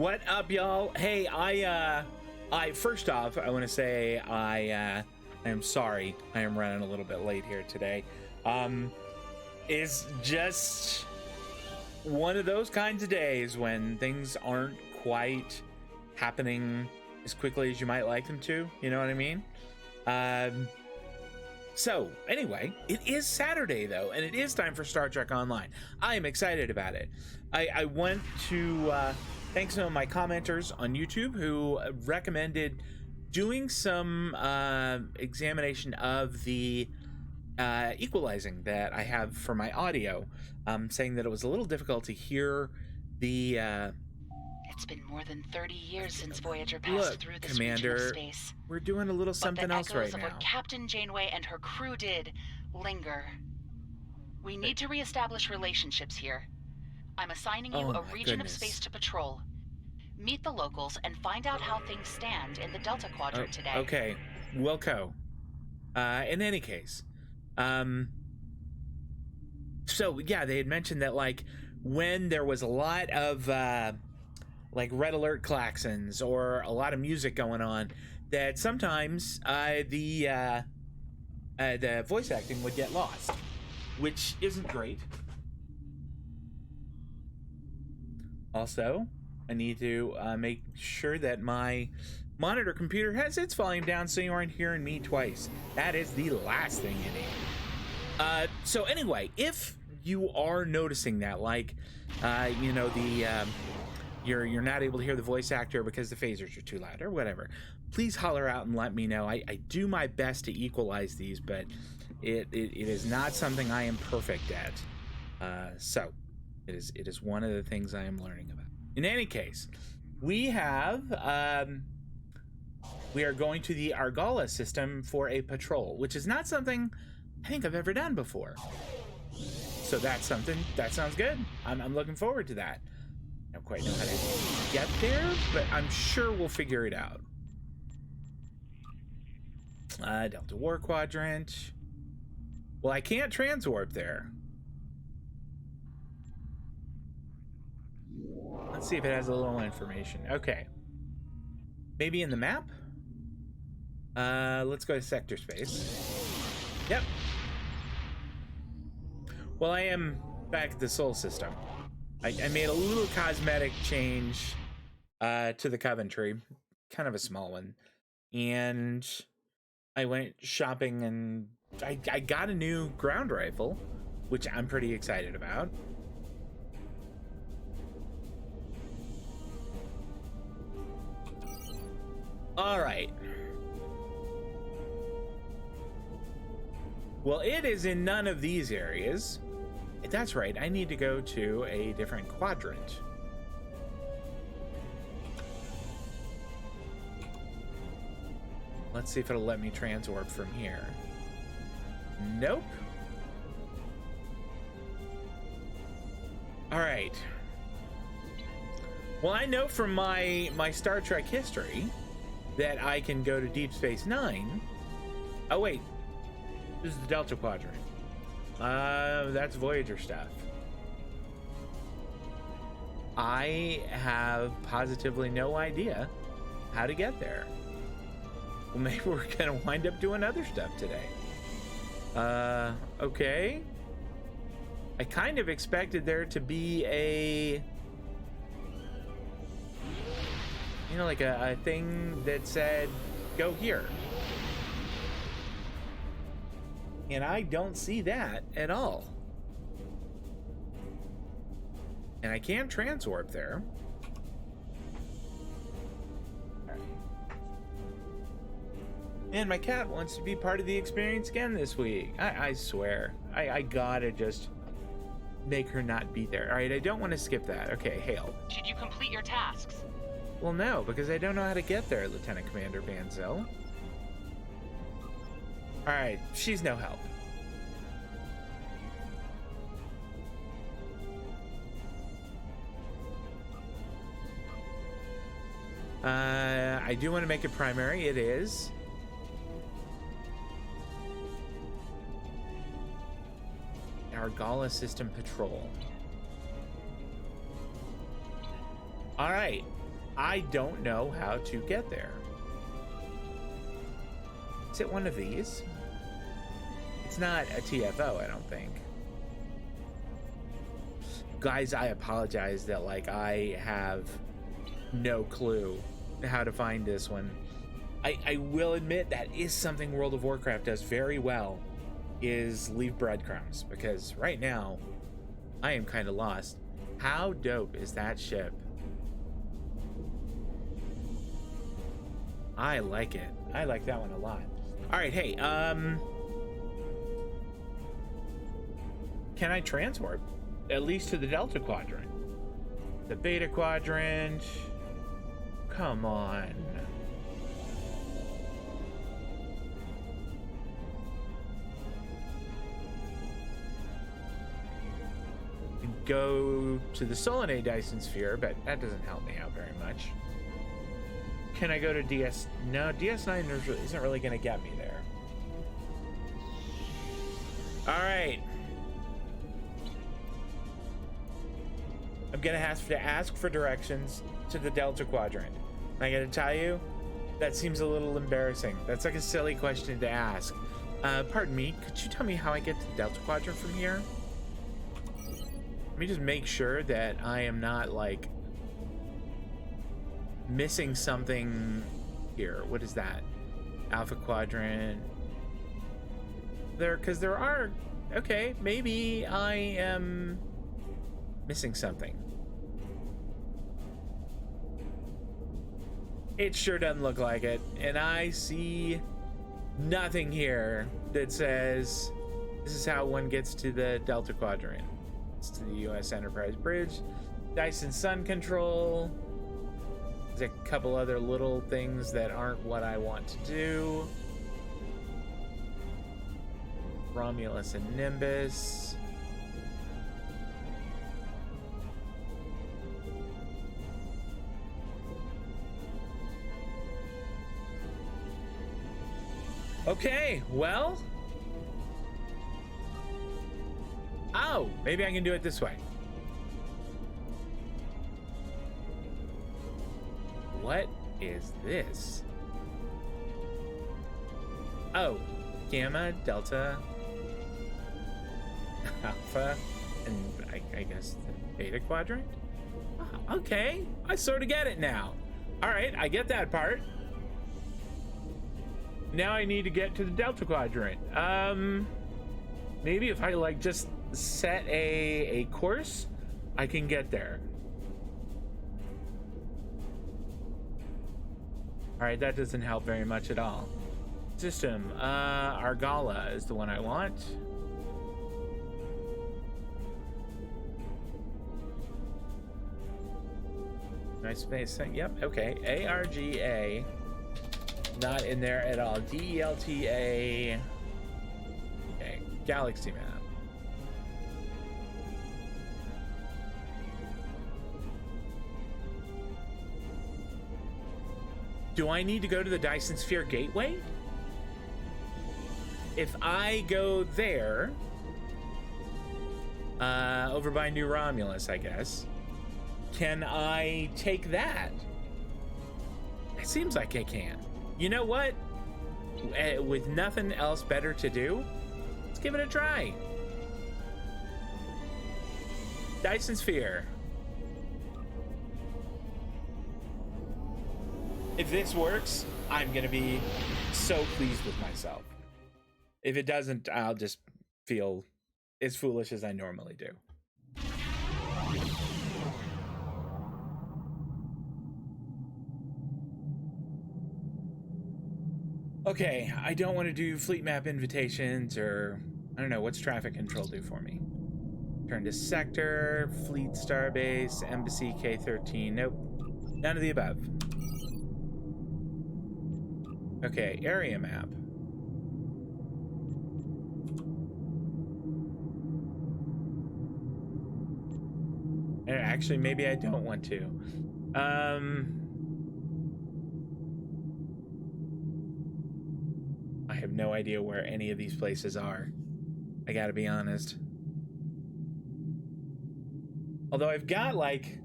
What up, y'all? Hey, I first off, I want to say I am sorry. I am running a little bit late here today. It's just one of those kinds of days when things aren't quite happening as quickly as you might like them to. You know what I mean? So anyway, it is Saturday though, and it is time for Star Trek Online. I am excited about it. I want to thank some of my commenters on YouTube who recommended doing some examination of the equalizing that I have for my audio, saying that it was a little difficult to hear the It's been more than 30 years since Voyager passed through this region of space. We're doing a little something else right now. But the echoes of what Captain Janeway and her crew did linger. We need to reestablish relationships here. I'm assigning you a region of space to patrol. Meet the locals and find out how things stand in the Delta Quadrant today. Okay, Wilco. In any case, so yeah, they had mentioned that like when there was a lot of like red alert klaxons or a lot of music going on, that sometimes the voice acting would get lost, which isn't great. Also, I need to make sure that my monitor computer has its volume down so you aren't hearing me twice. That is the last thing you need. So anyway, if you are noticing that, like, you know, the you're not able to hear the voice actor because the phasers are too loud or whatever, please holler out and let me know. I do my best to equalize these, but it is not something I am perfect at. So it is one of the things I am learning about. In any case, we have we are going to the Argala system for a patrol, which is not something I think I've ever done before. So that's something that sounds good. I'm looking forward to that. I don't quite know how to get there, but I'm sure we'll figure it out. Delta War Quadrant. Well, I can't transwarp there. Let's see if it has a little information. Okay. Maybe in the map? Let's go to sector space. Yep. Well, I am back at the Sol system. I made a little cosmetic change to the Coventry, kind of a small one, and I went shopping and I got a new ground rifle, which I'm pretty excited about. All right. Well, it is in none of these areas. That's right, I need to go to a different quadrant. Let's see if it'll let me transwarp from here. Nope. All right. Well, I know from my Star Trek history that I can go to Deep Space Nine. Oh wait, this is the Delta Quadrant. That's Voyager stuff. I have positively no idea how to get there. Well, maybe we're gonna wind up doing other stuff today. Okay. I kind of expected there to be a, you know, like a thing that said, go here. And I don't see that at all. And I can't transwarp there. And my cat wants to be part of the experience again this week. I swear. I gotta just make her not be there. All right, I don't want to skip that. Okay, hail. Did you complete your tasks? Well, no, because I don't know how to get there, Lieutenant Commander Van Zyl. All right, she's no help. I do want to make it primary. It is. Argala System Patrol. All right. I don't know how to get there. Is it one of these? It's not a TFO, I don't think. Guys, I apologize that like I have no clue how to find this one. I will admit that is something World of Warcraft does very well, is leave breadcrumbs, because right now I am kind of lost. How dope is that ship? I like it. I like that one a lot. All right, hey, can I transport at least to the Delta Quadrant? The Beta Quadrant. Come on. Go to the Solanae Dyson Sphere, but that doesn't help me out very much. Can I go to DS? No, DS9 isn't really going to get me there. All right. I'm going to have to ask for directions to the Delta Quadrant. And I got to tell you, that seems a little embarrassing. That's like a silly question to ask. Pardon me, could you tell me how I get to the Delta Quadrant from here? Let me just make sure that I am not like missing something here. What is that? Alpha Quadrant. Because there are, okay, maybe I am missing something. It sure doesn't look like it, and I see nothing here that says this is how one gets to the Delta Quadrant. It's to the US Enterprise Bridge, Dyson Sun Control. There's a couple other little things that aren't what I want to do. Romulus and Nimbus. Okay, well. Oh, maybe I can do it this way. What is this? Oh, Gamma, Delta, Alpha, and I guess the Beta Quadrant? Oh, okay, I sort of get it now. All right, I get that part. Now I need to get to the Delta Quadrant. Maybe if I like just set a course, I can get there. All right, that doesn't help very much at all. System, Argala is the one I want. Nice space thing. Yep. Okay. ARGA. Not in there at all. DELTA. Okay. Galaxy map. Do I need to go to the Dyson Sphere Gateway? If I go there, over by New Romulus, I guess, can I take that? It seems like I can. You know what? With nothing else better to do, let's give it a try. Dyson Sphere. If this works, I'm gonna be so pleased with myself. If it doesn't, I'll just feel as foolish as I normally do. Okay, I don't want to do fleet map invitations, or I don't know, what's traffic control do for me? Turn to sector, fleet starbase, embassy K13. Nope, none of the above. Okay, area map. Actually, maybe I don't want to. I have no idea where any of these places are. I gotta be honest. Although I've got like,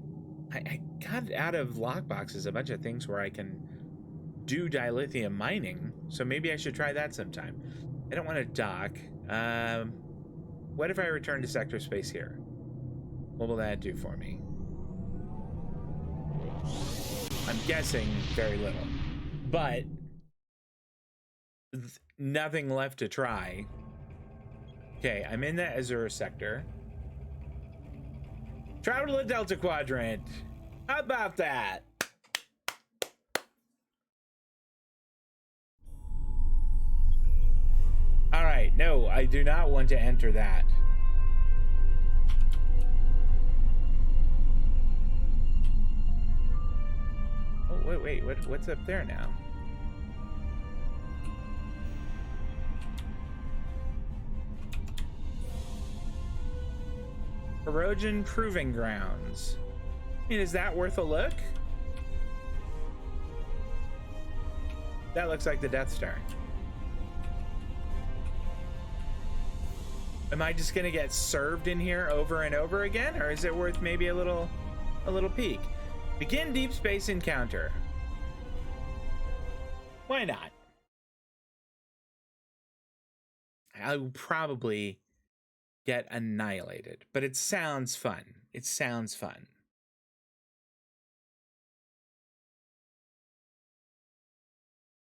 got out of lockboxes a bunch of things where I can do dilithium mining, so maybe I should try that sometime. I don't want to dock. What if I return to sector space here? What will that do for me? I'm guessing very little, but nothing left to try. Okay, I'm in the Azure sector. Travel to the Delta Quadrant. How about that? All right, no, I do not want to enter that. Oh, wait, what's up there now? Erosion Proving Grounds. I mean, is that worth a look? That looks like the Death Star. Am I just gonna get served in here over and over again, or is it worth maybe a little peek? Begin deep space encounter. Why not? I'll probably get annihilated, but it sounds fun. It sounds fun.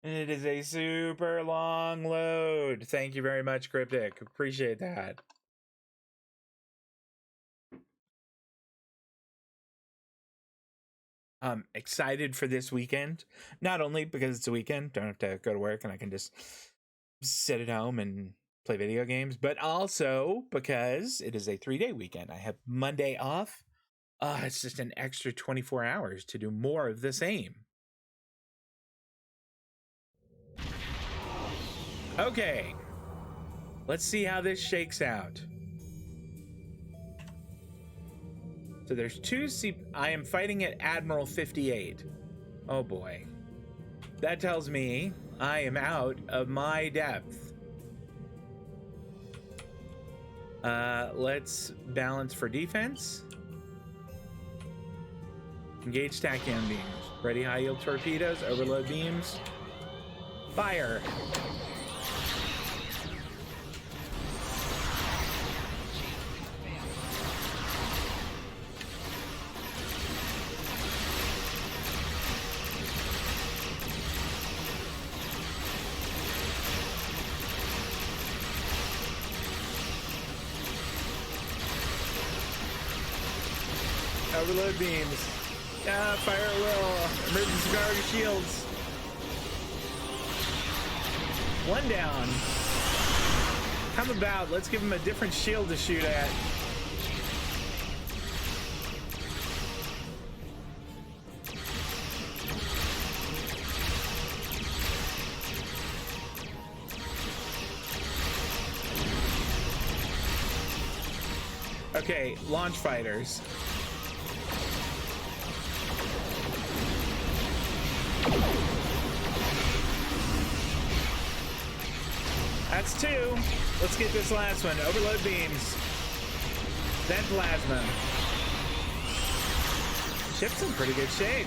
It is a super long load. Thank you very much, Cryptic. Appreciate that. I'm excited for this weekend. Not only because it's a weekend, don't have to go to work and I can just sit at home and play video games, but also because it is a 3-day weekend. I have Monday off. It's just an extra 24 hours to do more of the same. Okay, let's see how this shakes out. So there's two I am fighting at Admiral 58. Oh boy. That tells me I am out of my depth. Let's balance for defense. Engage tachyon beams. Ready high yield torpedoes, overload beams. Fire. Overload beams. Fire at will. Emergency guard shields. One down. Come about. Let's give him a different shield to shoot at. Okay, launch fighters. That's two. Let's get this last one. Overload beams. Then plasma. Ship's in pretty good shape.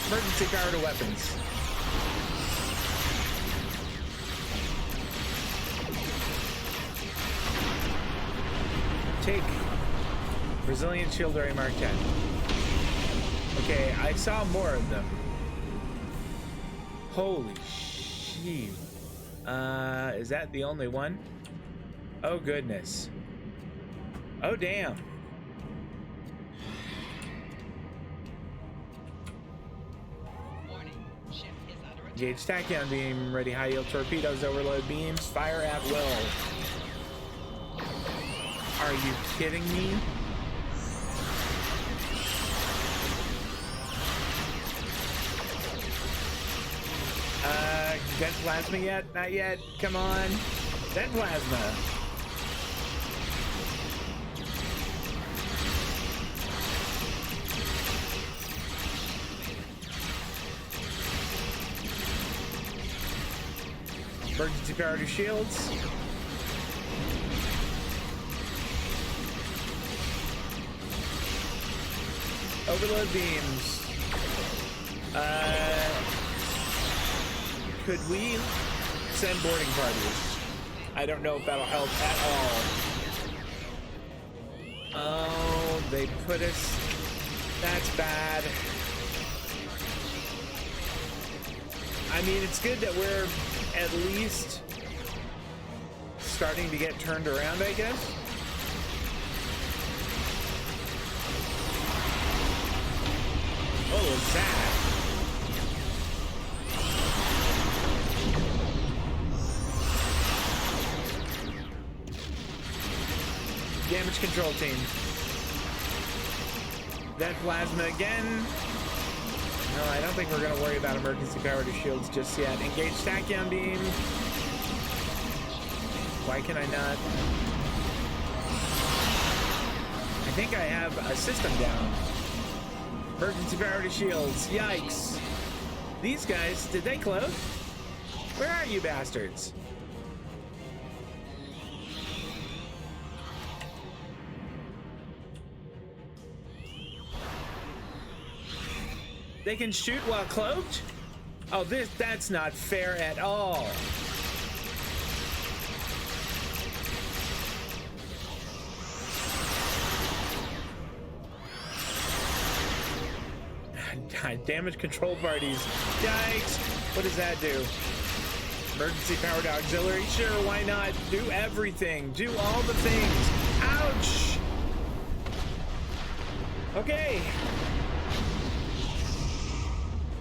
Emergency power to weapons. Take. Resilient shield area Mark 10. Okay, I saw more of them. Holy shit. Is that the only one? Oh goodness. Oh damn. Engage tachyon beam, ready high yield torpedoes, overload beams, fire at will. Are you kidding me? Vent plasma yet? Not yet. Come on. Vent plasma. Emergency power to shields. Overload beams. Could we send boarding parties? I don't know if that'll help at all. Oh, they put us. That's bad. I mean, it's good that we're at least starting to get turned around, I guess. Oh, what's that? Damage control team. That plasma again. No, I don't think we're going to worry about emergency power to shields just yet. Engage tachyon beam. Why can I not? I think I have a system down. Emergency power to shields. Yikes. These guys, did they close? Where are you bastards? They can shoot while cloaked? Oh, that's not fair at all. Damage control parties. Yikes. What does that do? Emergency powered auxiliary? Sure, why not? Do everything. Do all the things. Ouch. Okay.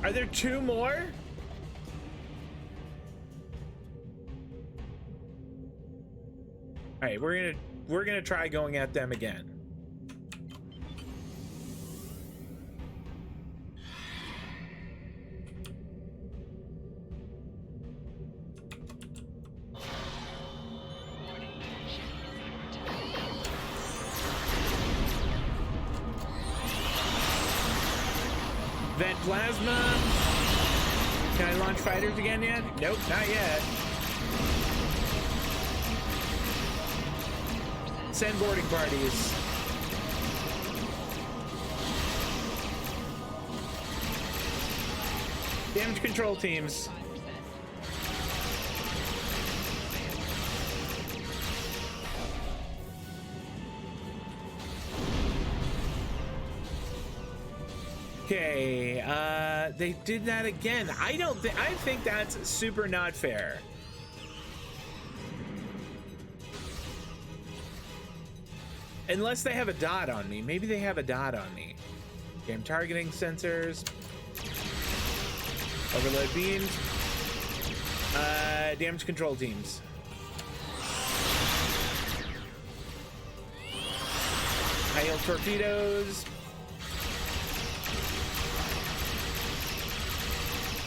Are there two more? All right, we're gonna try going at them again. Vent plasma. Can I launch fighters again yet? Nope, not yet. Send boarding parties. Damage control teams. Okay, they did that again. I think that's super not fair. Unless they have a dot on me. Maybe they have a dot on me. Okay, I'm targeting sensors. Overload beams. Damage control teams. High yield torpedoes.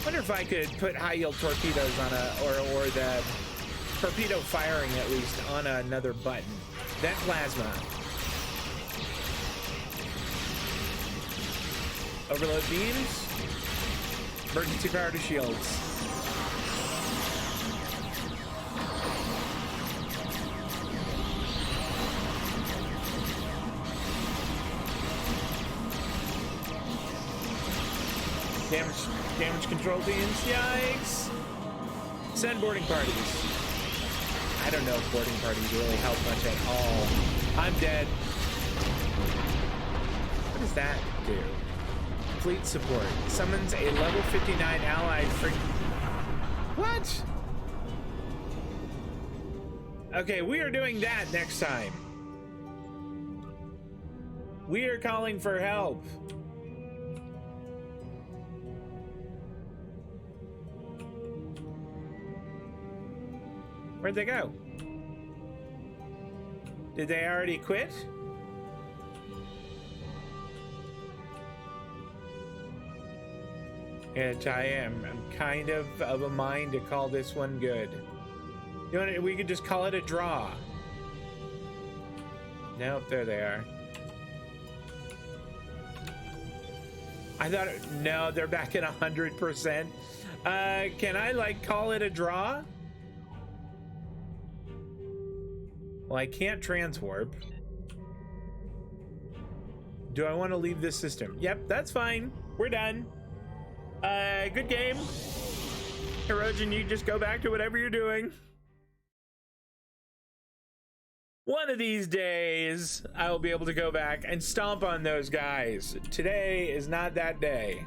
Wonder if I could put high yield torpedoes on or the torpedo firing at least on another button. Vent plasma. Overload beams. Emergency power to shields. Damage control teams. Yikes. Send boarding parties. I don't know if boarding parties really help much at all. I'm dead. What does that do? Fleet support. Summons a level 59 allied for... What? Okay, we are doing that next time. We are calling for help. Where'd they go? Did they already quit? And I'm kind of a mind to call this one good. You know what, we could just call it a draw. Nope, there they are. I thought, no, they're back at 100%. Can I like call it a draw? Well, I can't transwarp. Do I want to leave this system? Yep, that's fine. We're done. Good game. Hirogen, you just go back to whatever you're doing. One of these days, I will be able to go back and stomp on those guys. Today is not that day.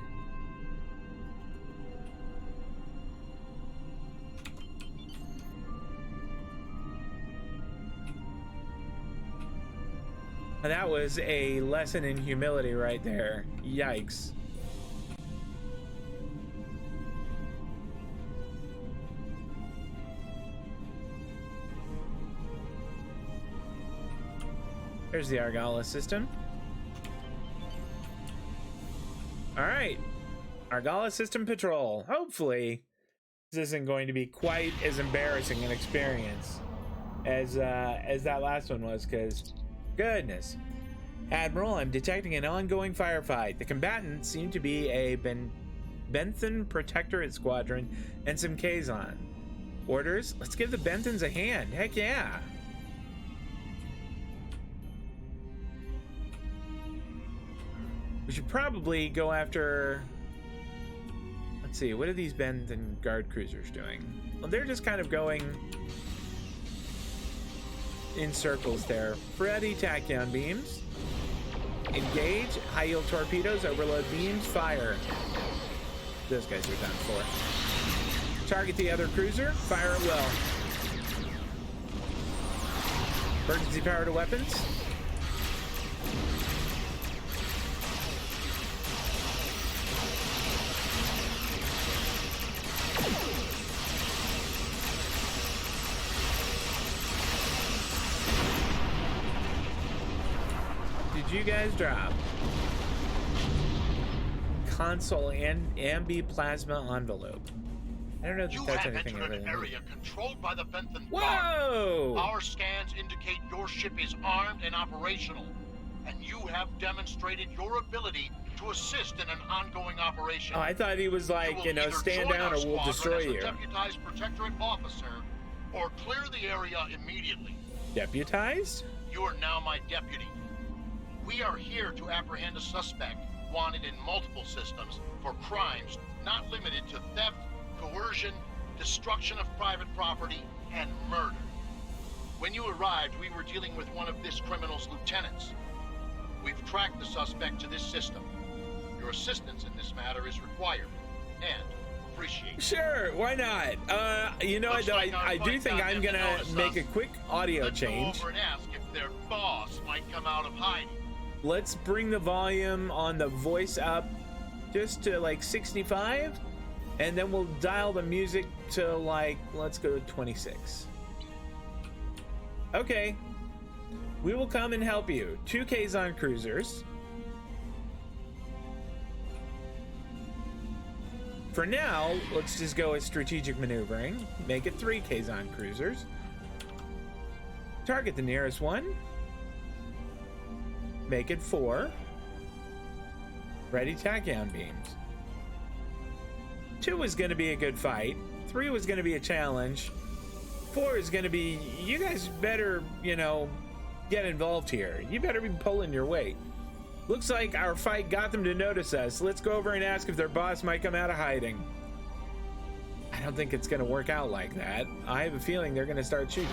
That was a lesson in humility right there. Yikes. There's the Argala system. All right. Argala system patrol. Hopefully, this isn't going to be quite as embarrassing an experience as that last one was, because goodness. Admiral, I'm detecting an ongoing firefight. The combatants seem to be a Benthan Protectorate Squadron and some Kazon. Orders? Let's give the Benthans a hand. Heck yeah. We should probably go after... Let's see, what are these Benthan Guard Cruisers doing? Well, they're just kind of going in circles there. Ready, tachyon beams. Engage, high yield torpedoes, overload beams, fire. Those guys are done for. Target the other cruiser, fire at will. Emergency power to weapons. You guys drop console and ambi plasma envelope. I don't know if that's anything. You have entered an area controlled by the Benthan. Whoa! Our scans indicate your ship is armed and operational, and you have demonstrated your ability to assist in an ongoing operation. Oh, I thought he was like, you know, stand down or we'll destroy you. Deputized Protectorate officer, or clear the area immediately. Deputized? You are now my deputy. We are here to apprehend a suspect wanted in multiple systems for crimes not limited to theft, coercion, destruction of private property, and murder. When you arrived, we were dealing with one of this criminal's lieutenants. We've tracked the suspect to this system. Your assistance in this matter is required and appreciated. Sure, why not? You know, I do think I'm gonna make a quick audio change. Go over and ask if their boss might come out of hiding. Let's bring the volume on the voice up just to like 65, and then we'll dial the music to like, let's go to 26. Okay. We will come and help you. 2 Kazon cruisers. For now, let's just go with strategic maneuvering. Make it 3 Kazon cruisers. Target the nearest one. Make it 4. Ready, tachyon beams. 2 is going to be a good fight. 3 was going to be a challenge. 4 is going to be, you guys better, you know, get involved here. You better be pulling your weight. Looks like our fight got them to notice us. Let's go over and ask if their boss might come out of hiding. I don't think it's going to work out like that. I have a feeling they're going to start shooting.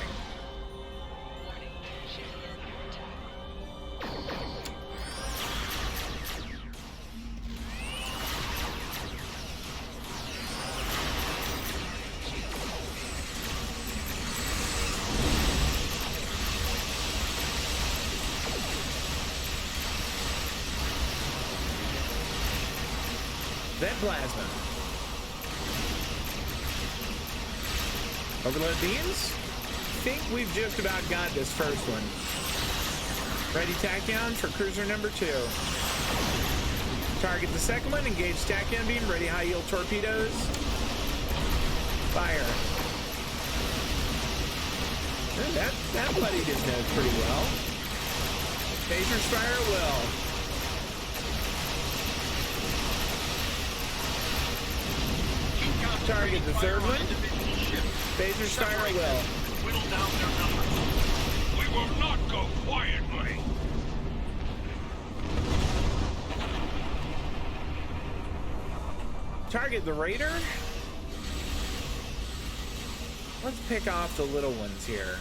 Vent plasma. Overload beams. Think we've just about got this first one. Ready, tachyon for cruiser number 2. Target the second one. Engage tachyon beam. Ready, high yield torpedoes. Fire. That bloodied his nose pretty well. Phasers fire at will. Target the third one. Phasers fire at will. Whittle down their numbers. We will not go quietly. target the raider. Let's pick off the little ones here.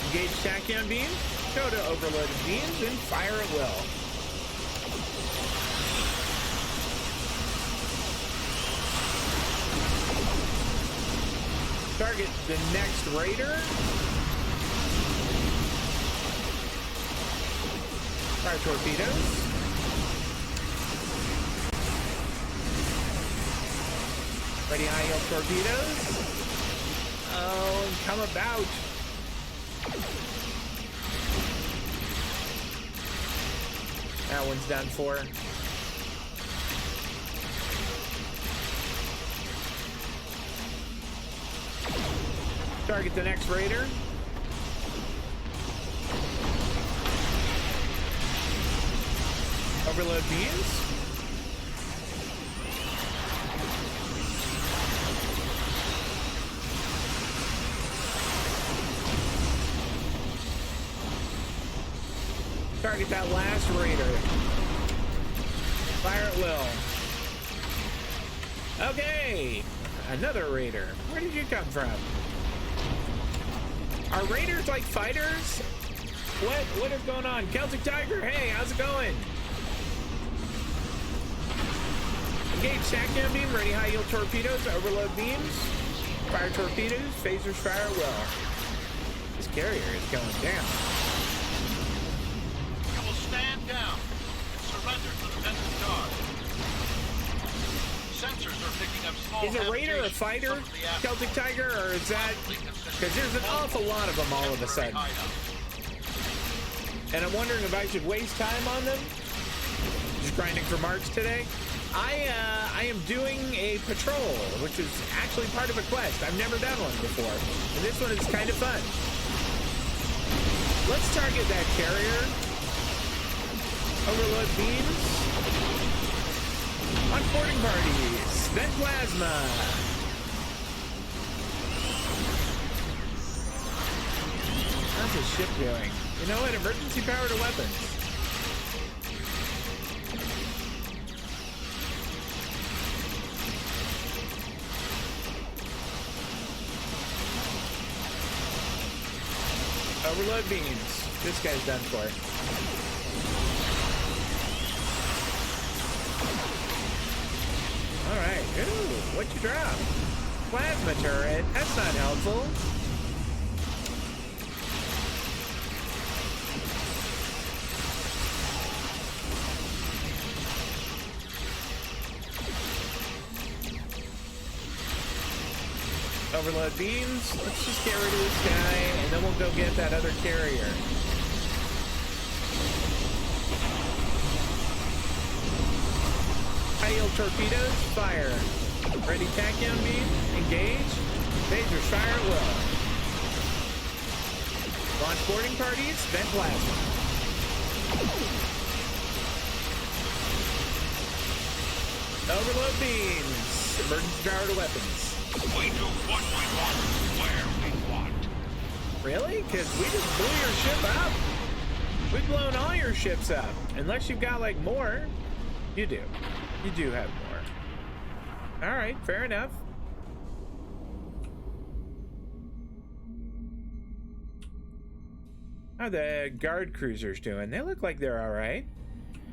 Engage tachyon beam, go to overloaded beams, and fire at will. Target the next raider. Fire torpedoes. Ready high yield torpedoes. Oh, and come about. That one's done for. Target the next raider. Overload beams. Target that last raider. Fire at will. Okay, another raider. Where did you come from? Are raiders like fighters? What is going on? Celtic Tiger, hey, how's it going? Engage tachyon beam, ready high yield torpedoes, overload beams, fire torpedoes, phasers fire at will. This carrier is going down. You will stand down and surrender to the mental guard. Sensors are picking up small. Is a raider a fighter, Celtic Tiger, or is that because there's an awful lot of them all of a sudden? And I'm wondering if I should waste time on them. Just grinding for marks today. I am doing a patrol, which is actually part of a quest. I've never done one before, and this one is kind of fun. Let's target that carrier. Overload beams. On boarding parties. Vent plasma. How's this ship doing? You know what? Emergency power to weapons. Overload beams. This guy's done for. All right. Ooh, what'd you drop? Plasma turret. That's not helpful. Overload beams. Let's just get rid of this guy, and then we'll go get that other carrier. High yield torpedoes, fire. Ready tachyon beam, engage. Phasers fire at will. Launch boarding parties, vent plasma. Overload beams. Emergency power to weapons. We do what we want, where we want. Really? Because we just blew your ship up. We've blown all your ships up. Unless you've got, like, more. You do. You do have more. All right, fair enough. How are the guard cruisers doing? They look like they're all right.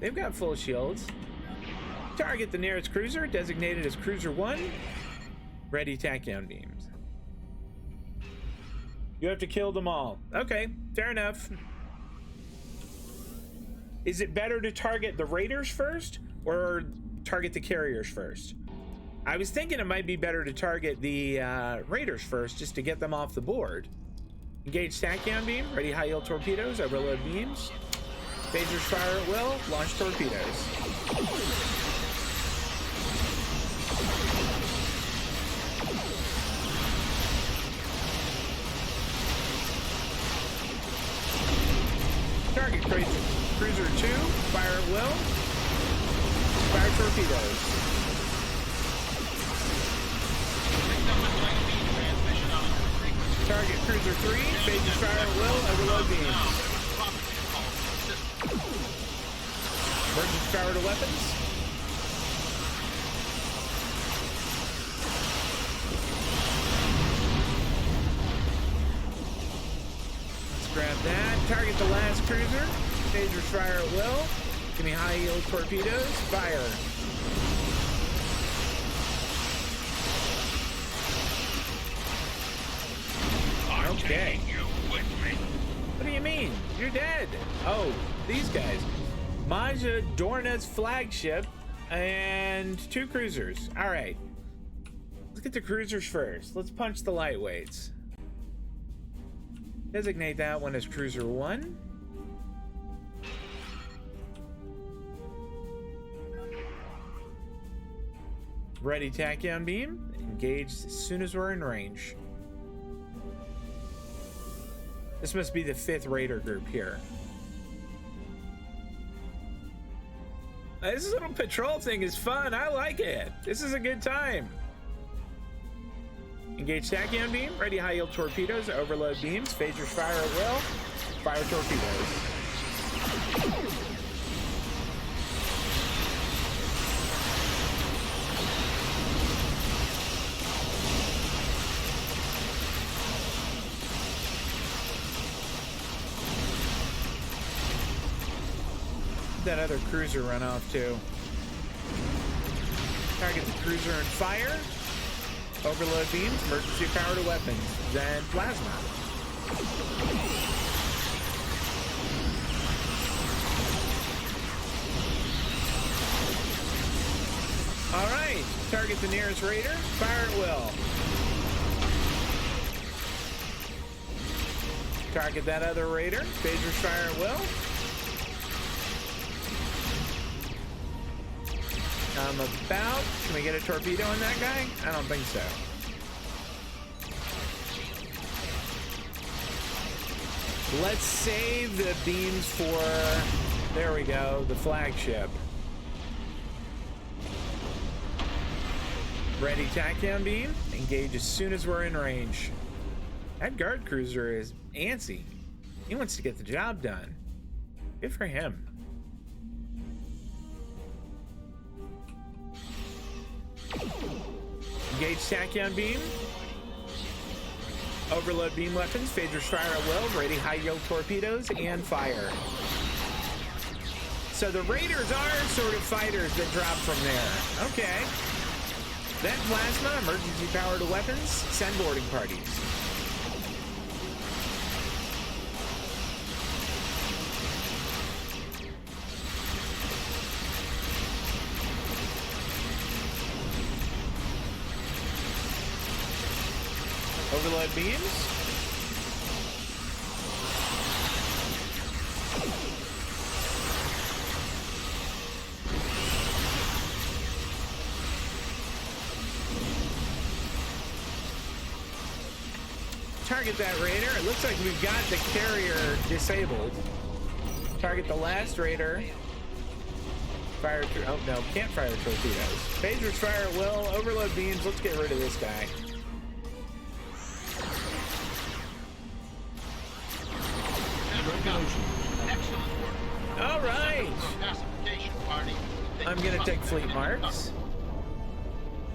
They've got full shields. Target the nearest cruiser, designated as Cruiser 1. Ready tachyon beams. You have to kill them all. Okay, fair enough. Is it better to target the raiders first or target the carriers first? I was thinking it might be better to target the raiders first just to get them off the board. Engage tachyon beam, ready high yield torpedoes, overload beams. Phasers fire at will, launch torpedoes. Target Cruiser 2, fire at will. Fire torpedoes. Target Cruiser 3, phasers fire at will, overload beams. Emergency power to weapons. Let's grab that. Target the last cruiser. Phasers fire at will. Give me high yield torpedoes. Fire. Okay. What do you mean? You're dead. Oh, these guys. Maja Dorna's flagship and 2 cruisers. All right. Let's get the cruisers first. Let's punch the lightweights. Designate that one as Cruiser 1. Ready tachyon beam. Engage as soon as we're in range. This must be the 5th raider group here. This little patrol thing is fun. I like it. This is a good time. Engage tachyon beam. Ready high yield torpedoes. Overload beams. Phasers fire at will. Fire torpedoes. That other cruiser run off too. Target the cruiser and fire. Overload beams, emergency power to weapons, then plasma. All right, target the nearest raider, fire at will. Target that other raider, phasers fire at will. Can we get a torpedo on that guy? I don't think so. Let's save the beams for, there we go, the flagship. Ready tachyon beam. Engage as soon as we're in range. That guard cruiser is antsy. He wants to get the job done. Good for him. Engage tachyon beam. Overload beam weapons. Phasers fire at will. Ready high yield torpedoes and fire. So the raiders are sort of fighters that drop from there. Okay. Then plasma. Emergency power to weapons. Send boarding parties. Overload beams. Target that raider. It looks like we've got the carrier disabled. Target the last raider. Fire through. Oh no, can't fire torpedoes. Phasers fire at will. Overload beams. Let's get rid of this guy. All right. I'm gonna take fleet marks.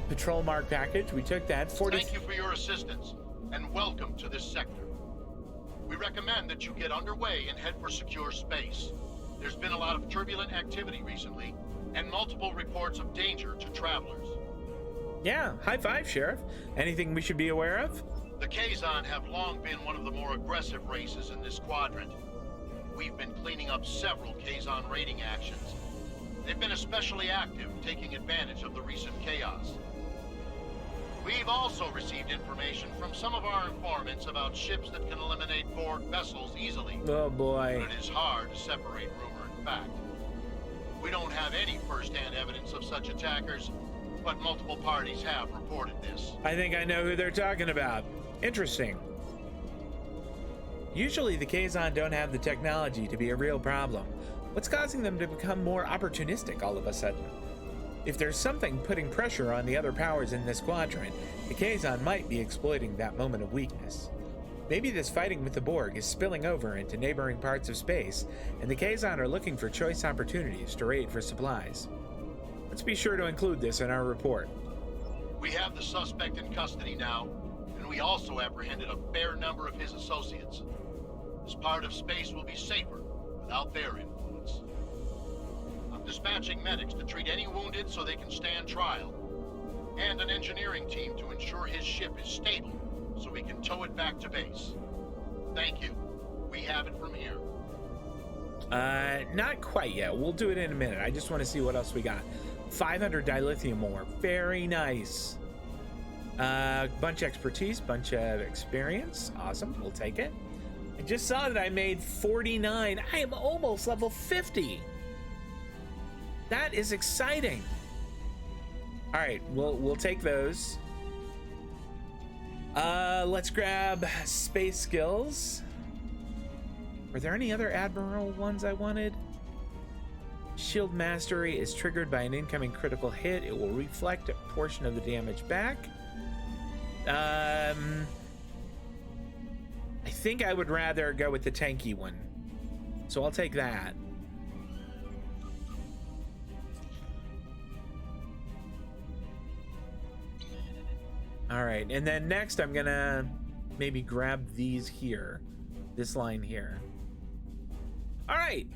Patrol mark package. We took that. 40. Thank you for your assistance, and welcome to this sector. We recommend that you get underway and head for secure space. There's been a lot of turbulent activity recently, and multiple reports of danger to travelers. Yeah, high five, Sheriff. Anything we should be aware of? The Kazon have long been one of the more aggressive races in this quadrant. We've been cleaning up several Kazon raiding actions. They've been especially active, taking advantage of the recent chaos. We've also received information from some of our informants about ships that can eliminate Borg vessels easily. Oh boy. But it is hard to separate rumor and fact. We don't have any first-hand evidence of such attackers, but multiple parties have reported this. I think I know who they're talking about. Interesting. Usually the Kazon don't have the technology to be a real problem. What's causing them to become more opportunistic all of a sudden? If there's something putting pressure on the other powers in this quadrant, the Kazon might be exploiting that moment of weakness. Maybe this fighting with the Borg is spilling over into neighboring parts of space, and the Kazon are looking for choice opportunities to raid for supplies. Let's be sure to include this in our report. We have the suspect in custody now, and we also apprehended a fair number of his associates. This part of space will be safer without their influence. I'm dispatching medics to treat any wounded so they can stand trial, and an engineering team to ensure his ship is stable so we can tow it back to base. Thank you. We have it from here. Not quite yet. We'll do it in a minute. I just want to see what else we got. 500 dilithium ore. Very nice. Bunch of expertise, bunch of experience. Awesome. We'll take it. I just saw that I made 49. I am almost level 50. That is exciting. All right, we'll take those. Let's grab space skills. Were there any other admiral ones I wanted? Shield mastery is triggered by an incoming critical hit. It will reflect a portion of the damage back. I think I would rather go with the tanky one, so I'll take that. All right, and then next I'm gonna maybe grab these here, this line here. All right,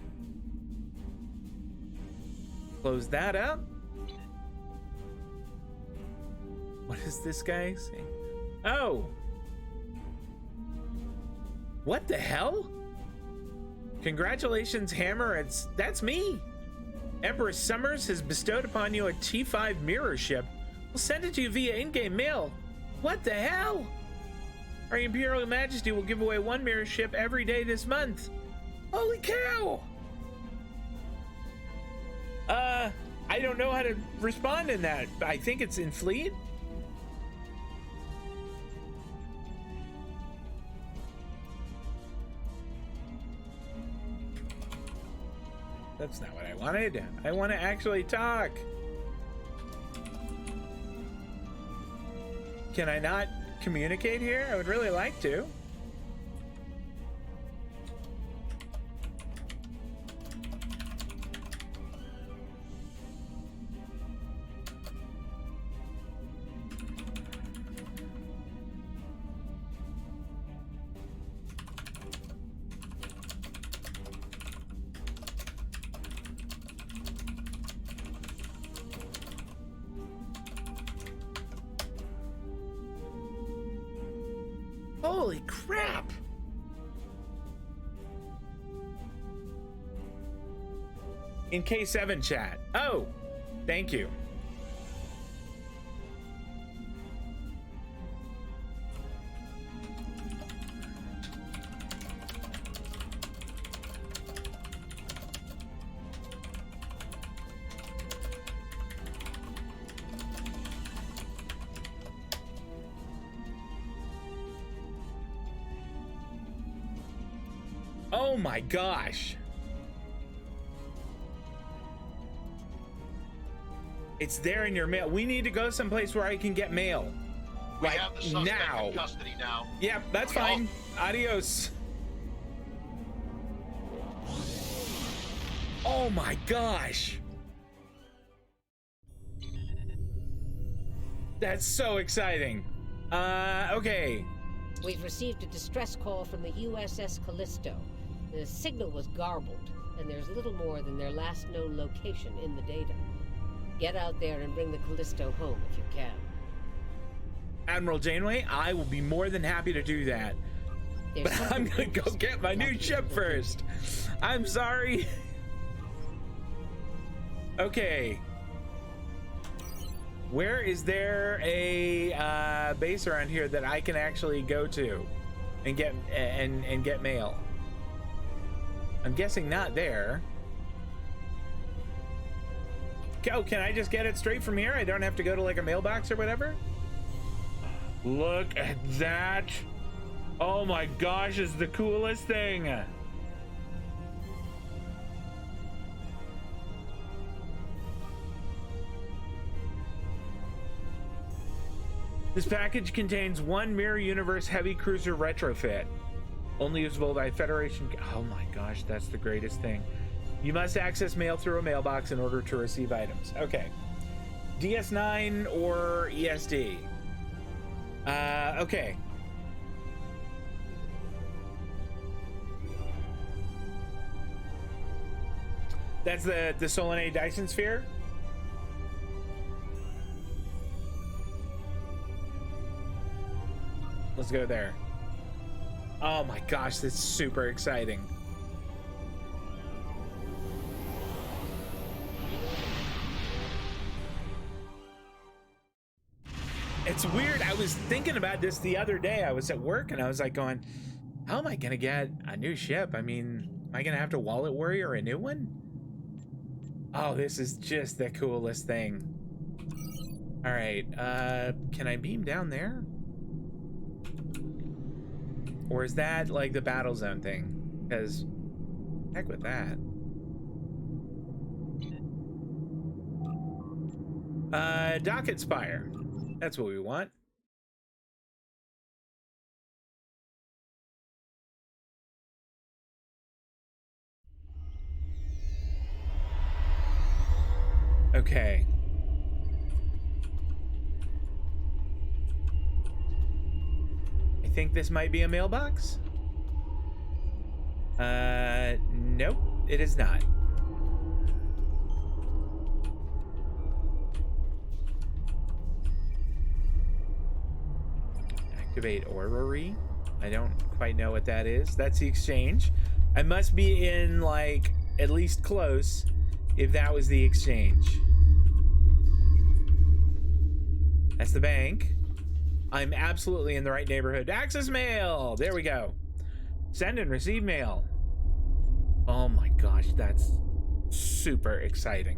close that up. What is this guy saying? Oh, what the hell? Congratulations, Hammer. That's me. Empress Summers has bestowed upon you a T5 mirror ship. We'll send it to you via in-game mail. What the hell? Our Imperial Majesty will give away one mirror ship every day this month. Holy cow! I don't know how to respond in that. I think it's in fleet. That's not what I wanted. I want to actually talk. Can I not communicate here? I would really like to. Holy crap! In K7 chat. Oh, thank you. Oh my gosh. It's there in your mail. We need to go someplace where I can get mail. We Like have the suspect now. in custody now. Yep, that's fine. Adios. Oh my gosh. That's so exciting. Okay. We've received a distress call from the USS Callisto. The signal was garbled, and there's little more than their last known location in the data. Get out there and bring the Callisto home if you can. Admiral Janeway, I will be more than happy to do that. But I'm gonna go get my new ship first. I'm sorry. Okay. Where is there a base around here that I can actually go to and get and get mail? I'm guessing not there. Oh, can I just get it straight from here? I don't have to go to like a mailbox or whatever? Look at that. Oh my gosh, it's the coolest thing. This package contains one Mirror Universe heavy cruiser retrofit. Only usable by Federation. Oh my gosh, that's the greatest thing. You must access mail through a mailbox in order to receive items. Okay. DS9 or ESD? Okay. That's the Solanae Dyson Sphere? Let's go there. Oh my gosh, that's super exciting. It's weird. I was thinking about this the other day. I was at work and I was like going, how am I gonna get a new ship? I mean, am I gonna have to wallet warrior a new one? Oh, this is just the coolest thing. All right, can I beam down there? Or is that like the battle zone thing? Because heck with that. Docket Spire. That's what we want. Okay. I think this might be a mailbox. Nope, it is not. Activate orrery. I don't quite know what that is. That's the exchange. I must be in, like, at least close if that was the exchange. That's the bank. I'm absolutely in the right neighborhood. Access mail! There we go. Send and receive mail. Oh my gosh, that's super exciting.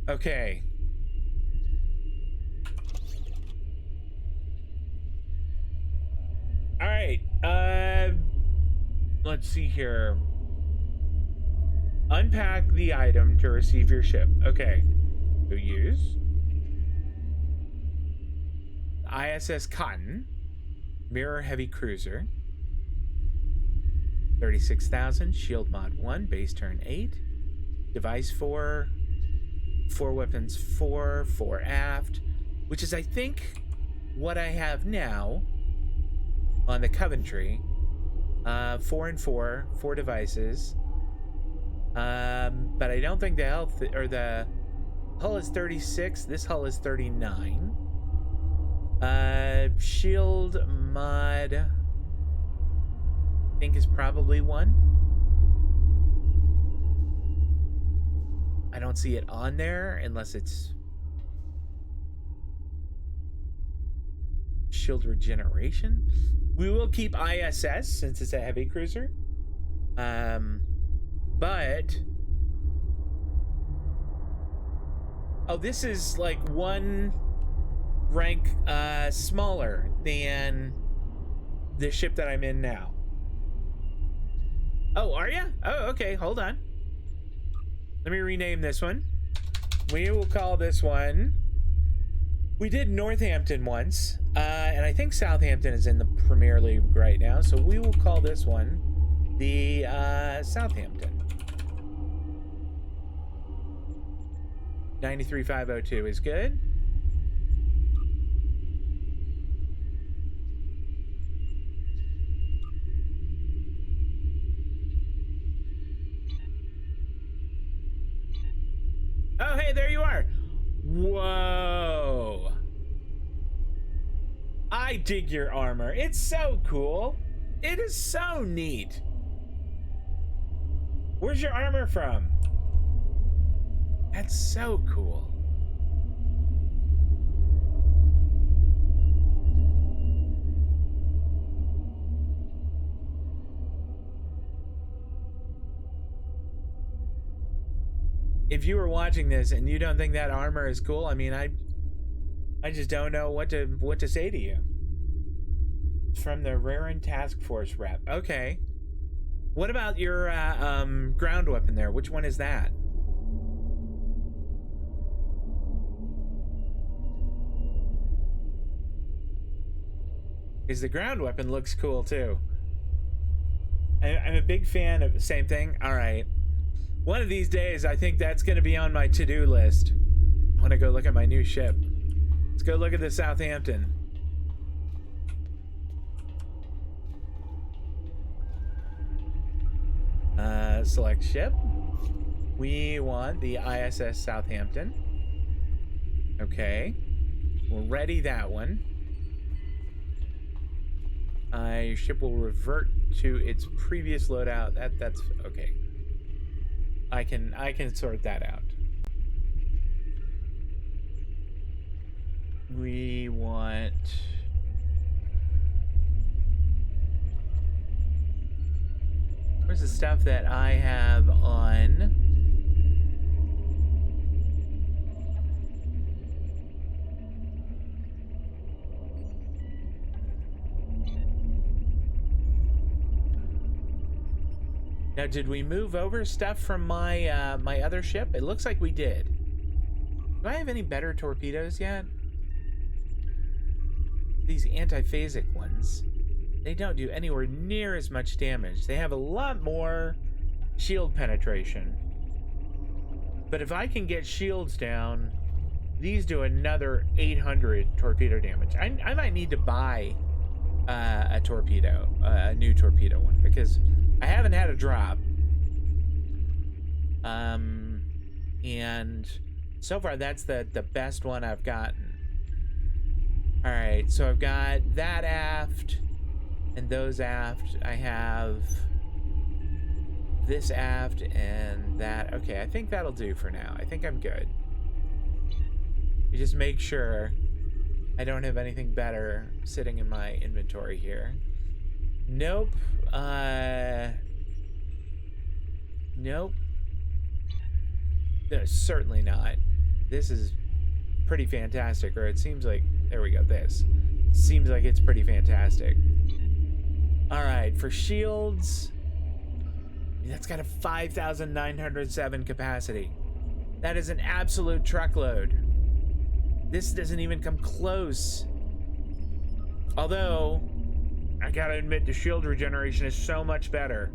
Okay. All right. Let's see here. Unpack the item to receive your ship. Okay. So use ISS Cotton, Mirror Heavy Cruiser, 36,000, Shield Mod 1, Base Turn 8, Device 4, 4 Weapons 4, 4 Aft, which is, I think, what I have now on the Coventry. 4 and 4 devices. But I don't think the health or the hull is 36. This hull is 39. Shield mod, I think, is probably 1. I don't see it on there unless it's shield regeneration. We will keep ISS since it's a heavy cruiser. But oh, this is like 1 rank smaller than the ship that I'm in now. Oh, are ya? Oh, okay, hold on. Let me rename this one. We will call this one... We did Northampton once, and I think Southampton is in the Premier League right now, so we will call this one the Southampton. 93502 is good. Oh, hey, there you are. Whoa. I dig your armor. It's so cool. It is so neat. Where's your armor from? That's so cool. If you were watching this and you don't think that armor is cool, I mean, I just don't know what to say to you. from the Rarin Task Force rep. Okay. What about your ground weapon there? Which one is that? Because the ground weapon looks cool too. I'm a big fan of the same thing. All right. One of these days, I think that's going to be on my to-do list. I want to go look at my new ship. Let's go look at the Southampton. Select ship. We want the ISS Southampton. Okay. We'll ready that one. Your ship will revert to its previous loadout. That's okay. I can sort that out. We want where's the stuff that I have on? Now, did we move over stuff from my my other ship? It looks like we did. Do I have any better torpedoes yet? These anti-phasic ones, they don't do anywhere near as much damage. They have a lot more shield penetration. But if I can get shields down, these do another 800 torpedo damage. I might need to buy a torpedo, a new torpedo one, because I haven't had a drop. And so far that's the best one I've gotten. All right, so I've got that aft and those aft. I have this aft and that. Okay, I think that'll do for now. I think I'm good. You just make sure I don't have anything better sitting in my inventory here. Nope. Nope. No, certainly not. This is pretty fantastic, or it seems like, there we go, this. Seems like it's pretty fantastic. Alright, for shields, that's got a 5,907 capacity. That is an absolute truckload. This doesn't even come close. Although, I gotta admit, the shield regeneration is so much better.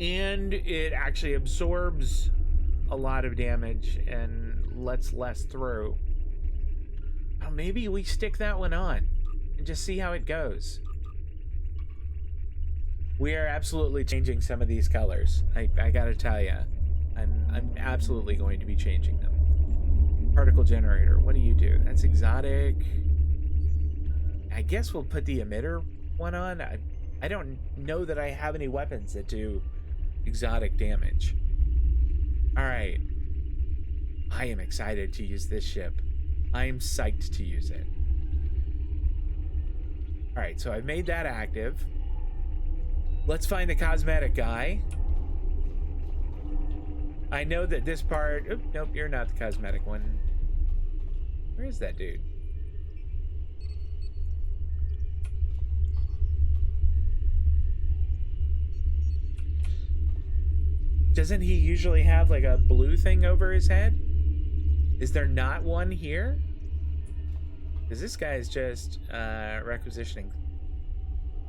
And it actually absorbs a lot of damage and lets less through. Oh, maybe we stick that one on and just see how it goes. We are absolutely changing some of these colors. I gotta tell you, I'm absolutely going to be changing them. Particle generator, what do you do? That's exotic. I guess we'll put the emitter one on. I don't know that I have any weapons that do exotic damage. All right. I am excited to use this ship. I am psyched to use it. All right, so I've made that active. Let's find the cosmetic guy. I know that this part... Oop, nope, you're not the cosmetic one. Where is that dude? Doesn't he usually have like a blue thing over his head? Is there not one here? Because this guy is just requisitioning.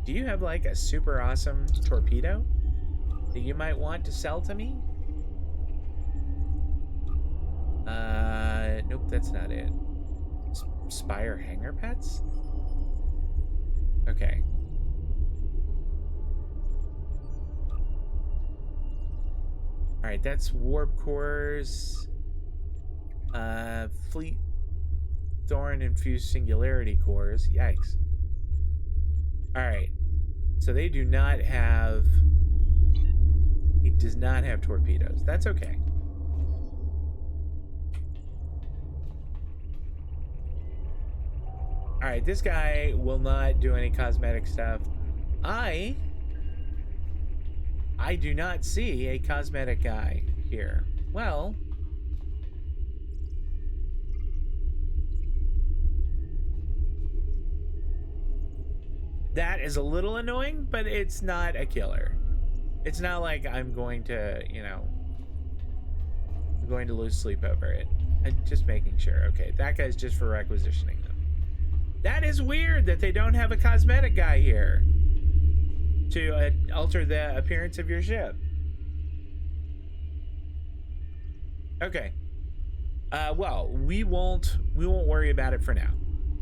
Do you have like a super awesome torpedo that you might want to sell to me? Nope, that's not it. Spire hangar pets? Okay. Alright, that's warp cores. Fleet Thorn infused singularity cores. Yikes. Alright. So they do not have... He does not have torpedoes. That's okay. Alright, this guy will not do any cosmetic stuff. I do not see a cosmetic guy here. Well... That is a little annoying, but it's not a killer. It's not like I'm going to, you know, I'm going to lose sleep over it. I'm just making sure. Okay, that guy's just for requisitioning them. That is weird that they don't have a cosmetic guy here to alter the appearance of your ship. Okay. Well, we won't worry about it for now.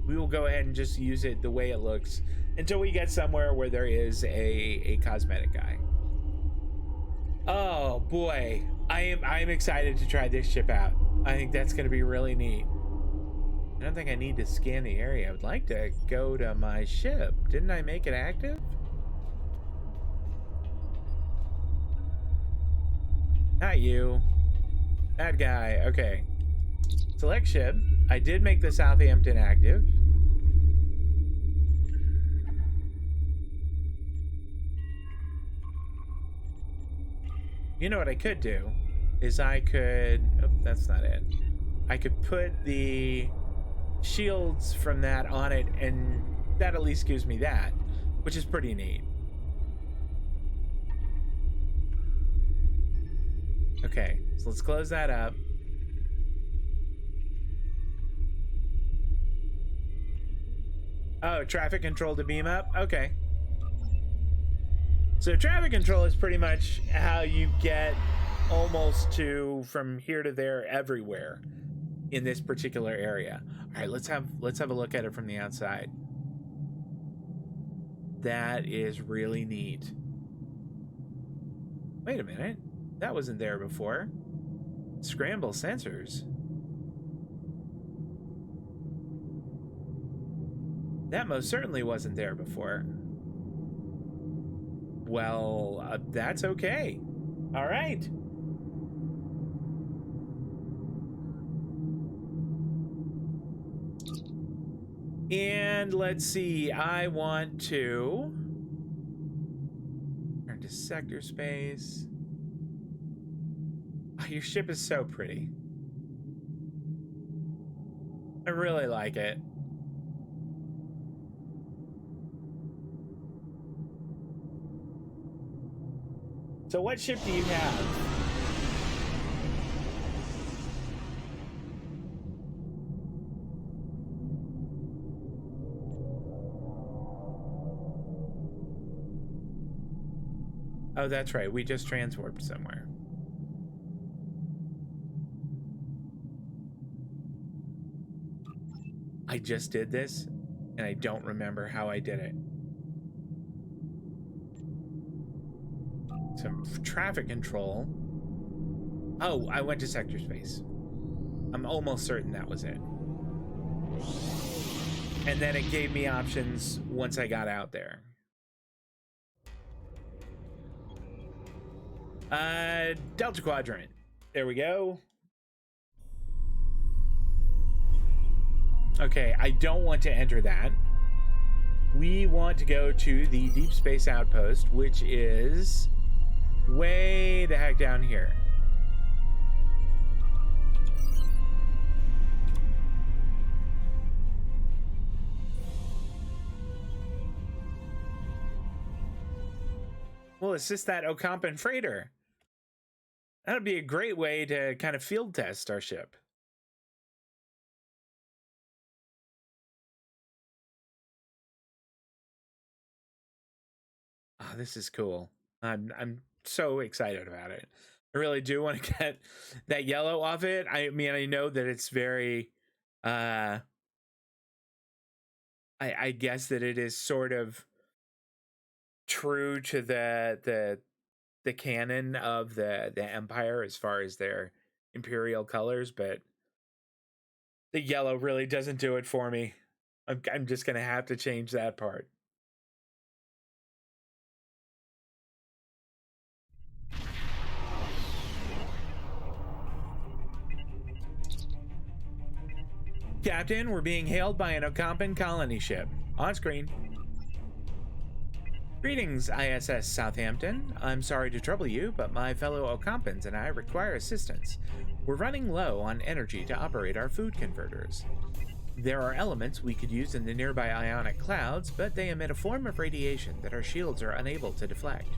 We will go ahead and just use it the way it looks until we get somewhere where there is a cosmetic guy. Oh boy, I'm excited to try this ship out. I think that's going to be really neat. I don't think I need to scan the area. I would like to go to my ship. Didn't I make it active? Not you. That guy. Okay. Select ship. I did make the Southampton active. You know what I could do is I could, oh, that's not it. I could put the shields from that on it, and that at least gives me that, which is pretty neat. Okay, so let's close that up. Oh, traffic control to beam up? Okay. So traffic control is pretty much how you get almost to from here to there everywhere in this particular area. All right, let's have a look at it from the outside. That is really neat. Wait a minute. That wasn't there before. Scramble sensors. That most certainly wasn't there before. Well, that's okay. All right. And let's see, I want to turn to sector space. Oh, your ship is so pretty. I really like it. So what ship do you have? Oh, that's right. We just transwarped somewhere. I just did this, and I don't remember how I did it. Some traffic control. Oh, I went to sector space. I'm almost certain that was it. And then it gave me options once I got out there. Delta Quadrant. There we go. Okay, I don't want to enter that. We want to go to the Deep Space Outpost, which is way the heck down here. Well, it's just that Ocampan freighter. That would be a great way to kind of field test our ship. Oh, this is cool. I'm so excited about it. I really do want to get that yellow off it. I mean, I know that it's very I guess that it is sort of true to the canon of the Empire as far as their imperial colors, but the yellow really doesn't do it for me. I'm just gonna have to change that part. Captain, we're being hailed by an Ocampan colony ship. On screen. Greetings, ISS Southampton. I'm sorry to trouble you, but my fellow Ocampans and I require assistance. We're running low on energy to operate our food converters. There are elements we could use in the nearby ionic clouds, but they emit a form of radiation that our shields are unable to deflect.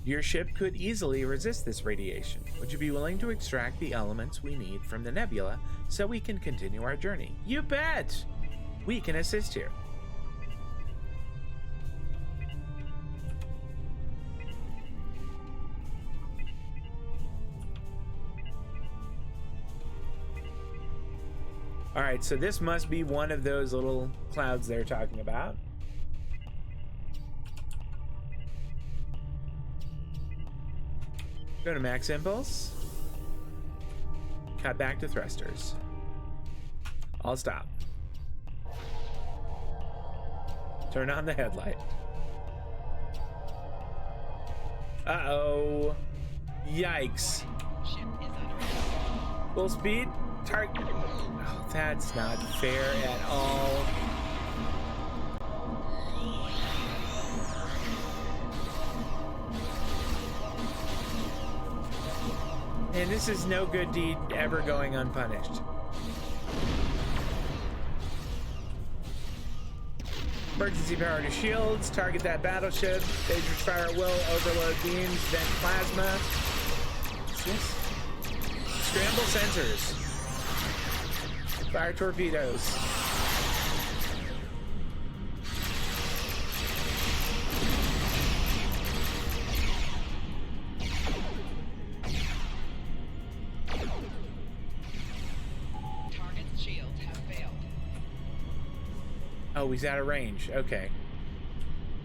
Your ship could easily resist this radiation. Would you be willing to extract the elements we need from the nebula so we can continue our journey? You bet! We can assist you. All right, so this must be one of those little clouds they're talking about. Go to max impulse. Cut back to thrusters. I'll stop. Turn on the headlight. Uh-oh. Yikes. Full speed. Target. Oh, that's not fair at all. And this is no good deed ever going unpunished. Emergency power to shields. Target that battleship. Phasers fire at will. Overload beams. Vent plasma. What's this? Scramble sensors. Fire torpedoes. Target's shields have failed. Oh, he's out of range. Okay.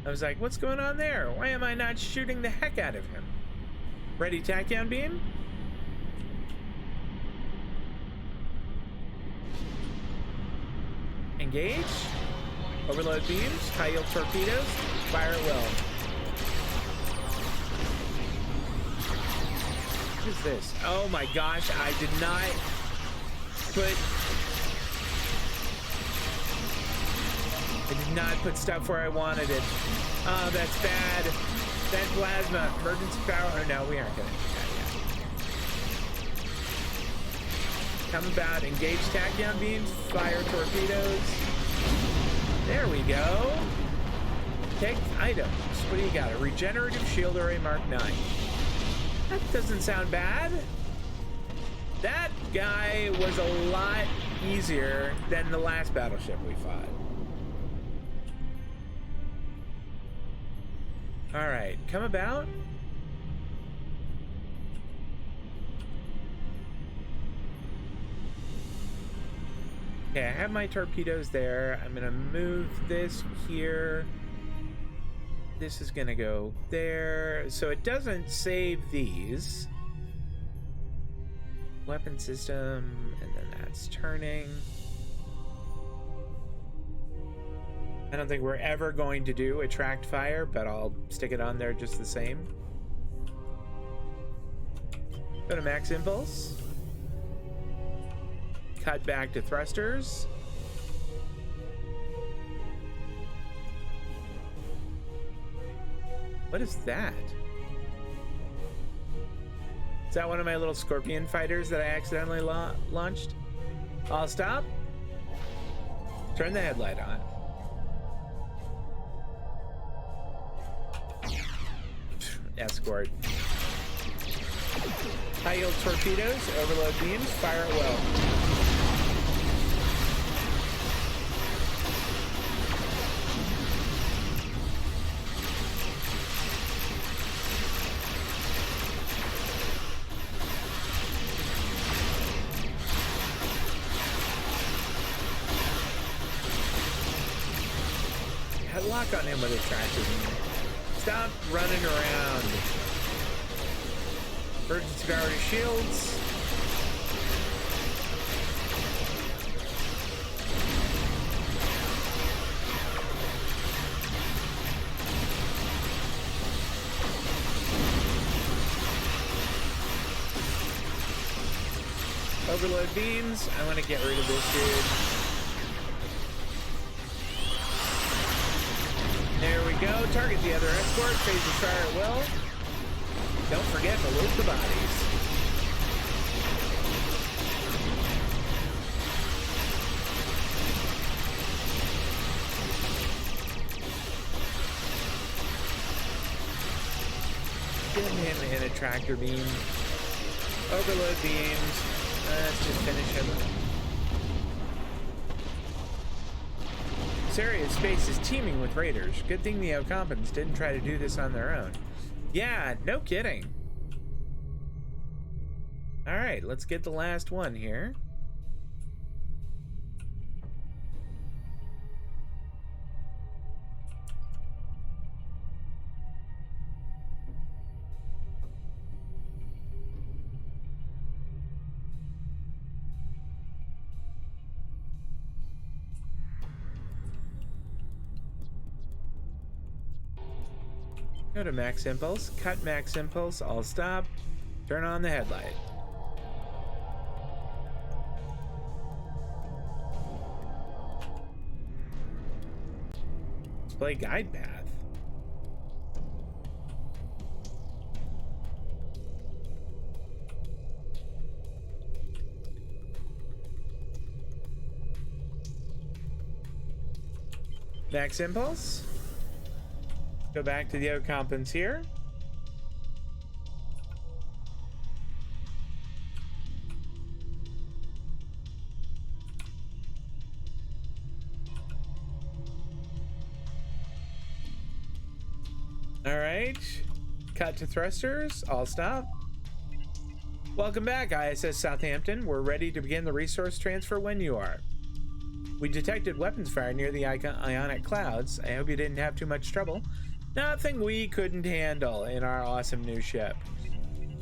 I was like, what's going on there? Why am I not shooting the heck out of him? Ready tachyon beam? Engage. Overload beams. High yield torpedoes. Fire at will. What is this? Oh my gosh, I did not put stuff where I wanted it. Oh, that's bad. Vent plasma. Emergency power. Oh no, we aren't gonna do that yet. Come about. Engage tachyon beams. Fire torpedoes. There we go. Take items. What do you got? A regenerative shield array Mark 9. That doesn't sound bad. That guy was a lot easier than the last battleship we fought. All right, come about. Okay, I have my torpedoes there. I'm gonna move this here. This is gonna go there. So it doesn't save these. Weapon system, and then that's turning. I don't think we're ever going to do attract fire, but I'll stick it on there just the same. Go to max impulse. Cut back to thrusters. What is that? Is that one of my little scorpion fighters that I accidentally launched? I'll stop. Turn the headlight on. Escort. High yield torpedoes, overload beams, fire at will. Had lock on him with attractive. Stop running around. Emergency power to shields. Overload beams. I want to get rid of this dude. There we go. Target the other escort. Phaser fire at will. Don't forget to loot the bodies. and a tractor beam. Overload beams. Let's just finish him. This area of space is teeming with raiders. Good thing the Ocampans didn't try to do this on their own. Yeah, no kidding. All right, let's get the last one here. Go to max impulse, cut max impulse, I'll stop, turn on the headlight. Display guide path. Max impulse. Go back to the Ocampans here. All right. Cut to thrusters. I'll stop. Welcome back, ISS Southampton. We're ready to begin the resource transfer when you are. We detected weapons fire near the ionic clouds. I hope you didn't have too much trouble. Nothing we couldn't handle in our awesome new ship.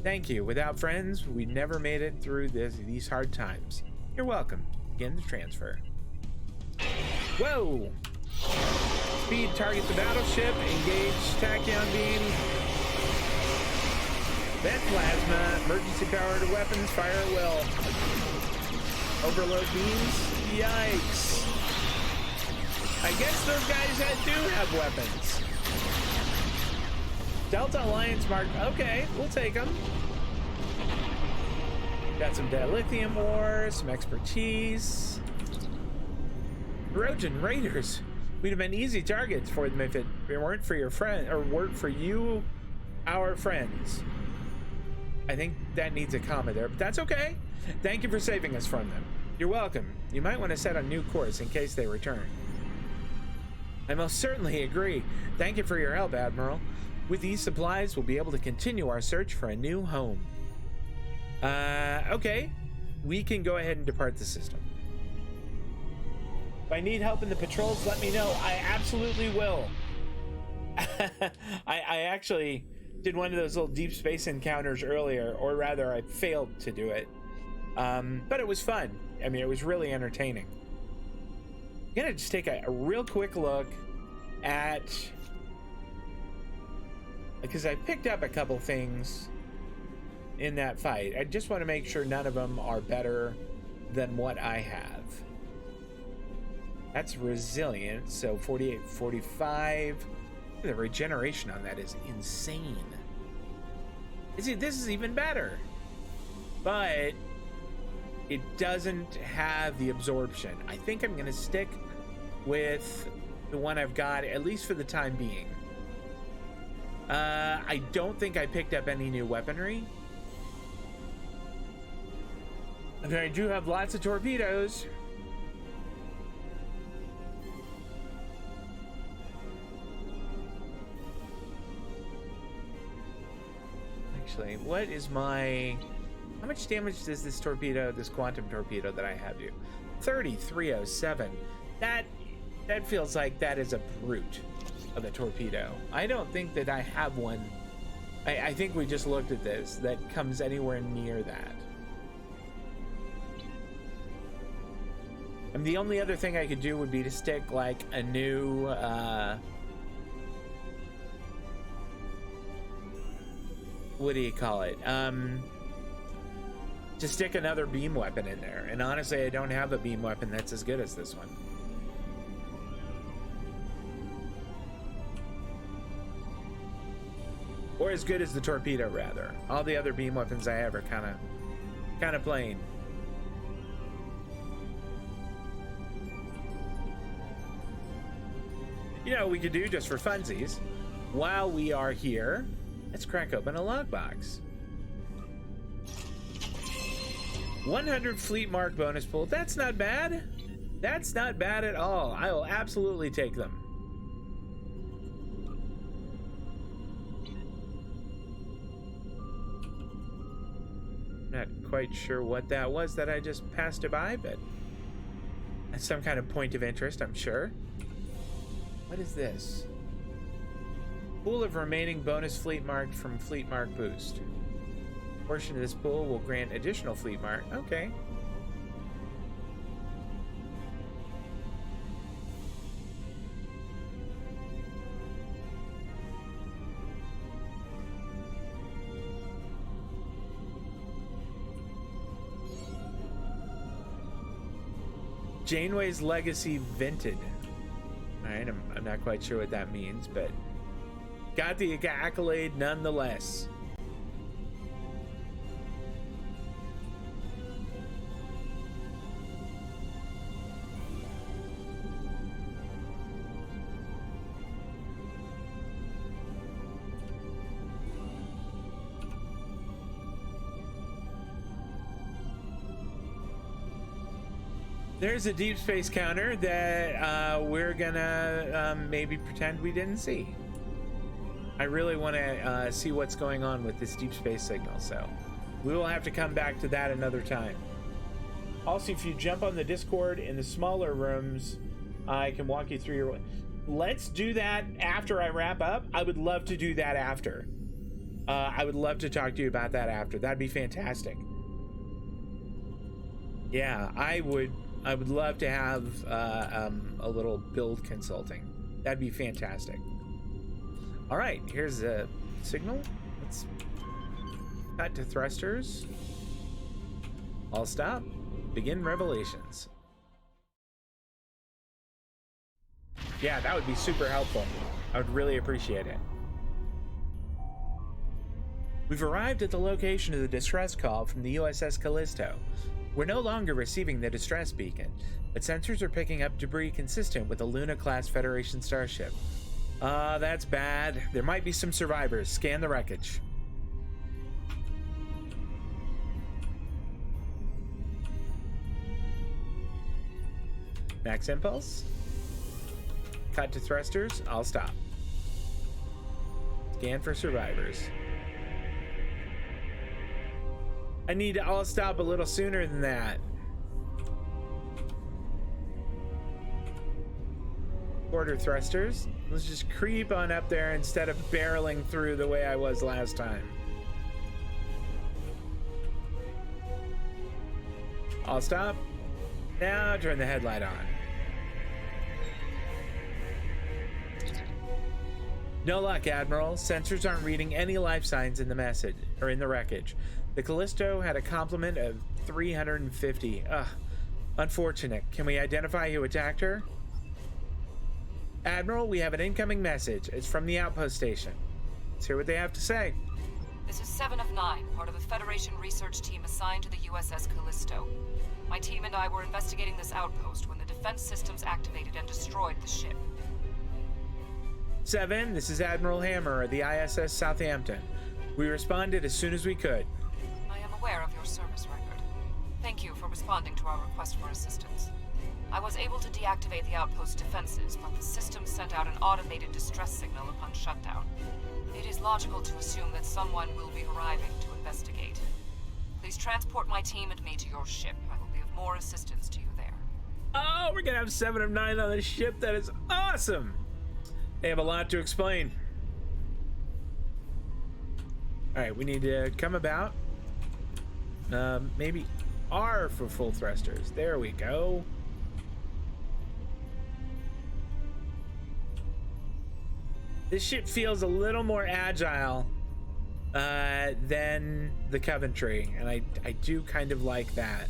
Thank you. Without friends, we never made it through these hard times. You're welcome. Begin the transfer. Whoa! Speed target the battleship. Engage tachyon beam. Vent plasma. Emergency power to weapons. Fire at will. Overload beams. Yikes. I guess those guys do have weapons. Delta Alliance mark. Okay, we'll take them. Got some dilithium ore, some expertise. Trojan Raiders. We'd have been easy targets for them if it weren't for your friend, or weren't for you, our friends. I think that needs a comma there, but that's okay. Thank you for saving us from them. You're welcome. You might want to set a new course in case they return. I most certainly agree. Thank you for your help, Admiral. With these supplies, we'll be able to continue our search for a new home. Okay. We can go ahead and depart the system. If I need help in the patrols, let me know. I absolutely will. I actually did one of those little deep space encounters earlier, or rather, I failed to do it. But it was fun. I mean, it was really entertaining. I'm gonna just take a real quick look at... because I picked up a couple things in that fight. I just want to make sure none of them are better than what I have. That's resilient, so 48, 45. The regeneration on that is insane. See, this is even better. But it doesn't have the absorption. I think I'm going to stick with the one I've got, at least for the time being. I don't think I picked up any new weaponry. But I do have lots of torpedoes. Actually, what is my... how much damage does this torpedo, this quantum torpedo that I have do? 3307. That feels like that is a brute of a torpedo. I don't think that I have one. I think we just looked at this that comes anywhere near that. And the only other thing I could do would be to stick like a new what do you call it? To stick another beam weapon in there. And honestly, I don't have a beam weapon that's as good as this one. Or as good as the torpedo, rather. All the other beam weapons I have are kind of plain. You know, we could do just for funsies, while we are here, Let's crack open a logbox. 100 fleet mark bonus pool. That's not bad. That's not bad at all. I will absolutely take them. Not quite sure what that was that I just passed it by, but that's some kind of point of interest, I'm sure. What is this? Pool of remaining bonus fleet mark from fleet mark boost. A portion of this pool will grant additional fleet mark. Okay. Janeway's Legacy Vented. Alright, I'm not quite sure what that means, but got the accolade nonetheless. There's a deep space counter that we're gonna maybe pretend we didn't see. I really want to see what's going on with this deep space signal, so we will have to come back to that another time. Also, if you jump on the Discord in the smaller rooms, I can walk you through your... Let's do that after I wrap up. I would love to do that after. I would love to talk to you about that after. That'd be fantastic. Yeah, I would love to have a little build consulting. That'd be fantastic. All right, here's a signal. Let's cut to thrusters. All stop. Begin revelations. Yeah, that would be super helpful. I would really appreciate it. We've arrived at the location of the distress call from the USS Callisto. We're no longer receiving the distress beacon, but sensors are picking up debris consistent with a Luna-class Federation starship. That's bad. There might be some survivors. Scan the wreckage. Max impulse. Cut to thrusters. I'll stop. Scan for survivors. I need to all stop a little sooner than that. Quarter thrusters. Let's just creep on up there instead of barreling through the way I was last time. I'll stop. Now turn the headlight on. No luck, Admiral. Sensors aren't reading any life signs in the message or in the wreckage. The Callisto had a complement of 350. Ugh, unfortunate. Can we identify who attacked her? Admiral, we have an incoming message. It's from the outpost station. Let's hear what they have to say. This is 7 of 9, part of a Federation research team assigned to the USS Callisto. My team and I were investigating this outpost when the defense systems activated and destroyed the ship. 7, this is Admiral Hammer of the ISS Southampton. We responded as soon as we could. I am aware of your service record. Thank you for responding to our request for assistance. I was able to deactivate the outpost's defenses, but the system sent out an automated distress signal upon shutdown. It is logical to assume that someone will be arriving to investigate. Please transport my team and me to your ship. I will be of more assistance to you there. Oh, we're gonna have 7 of 9 on the ship. That is awesome. They have a lot to explain. All right, we need to come about. Maybe R for full thrusters. There we go. This ship feels a little more agile than the Coventry, and I do kind of like that.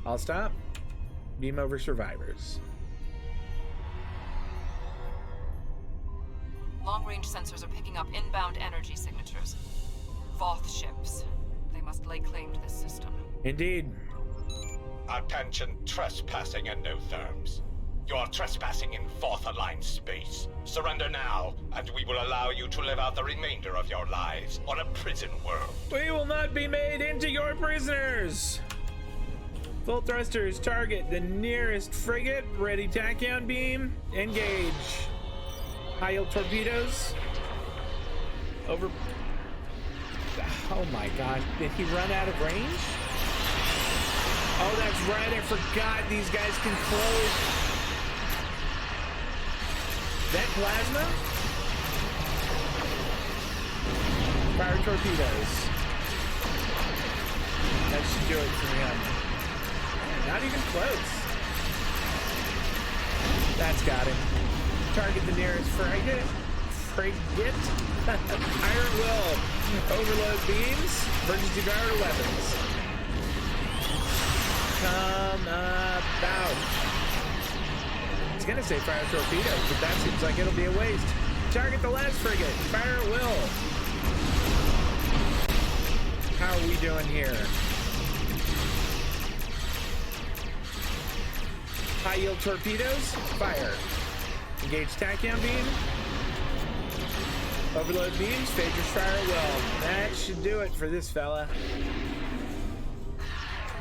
I'll stop. Beam over survivors. Long-range sensors are picking up inbound energy signatures. Voth ships. They must lay claim to this system. Indeed. Attention trespassing endotherms. You are trespassing in Fourth Alliance space. Surrender now, and we will allow you to live out the remainder of your lives on a prison world. We will not be made into your prisoners! Full thrusters target the nearest frigate. Ready tachyon beam. Engage. High yield torpedoes. Over. Oh my gosh. Did he run out of range? Oh, that's right. I forgot these guys can close. That plasma? Fire torpedoes. That should do it for him. Not even close. That's got him. Target the nearest frigate. Iron will. Overload beams. Emergency powered weapons. Come about. It's gonna say fire torpedoes, but that seems like it'll be a waste. Target the last frigate. Fire at will. How are we doing here? High yield torpedoes, fire. Engage tachyon beam. Overload beams, phasers fire at will. That should do it for this fella.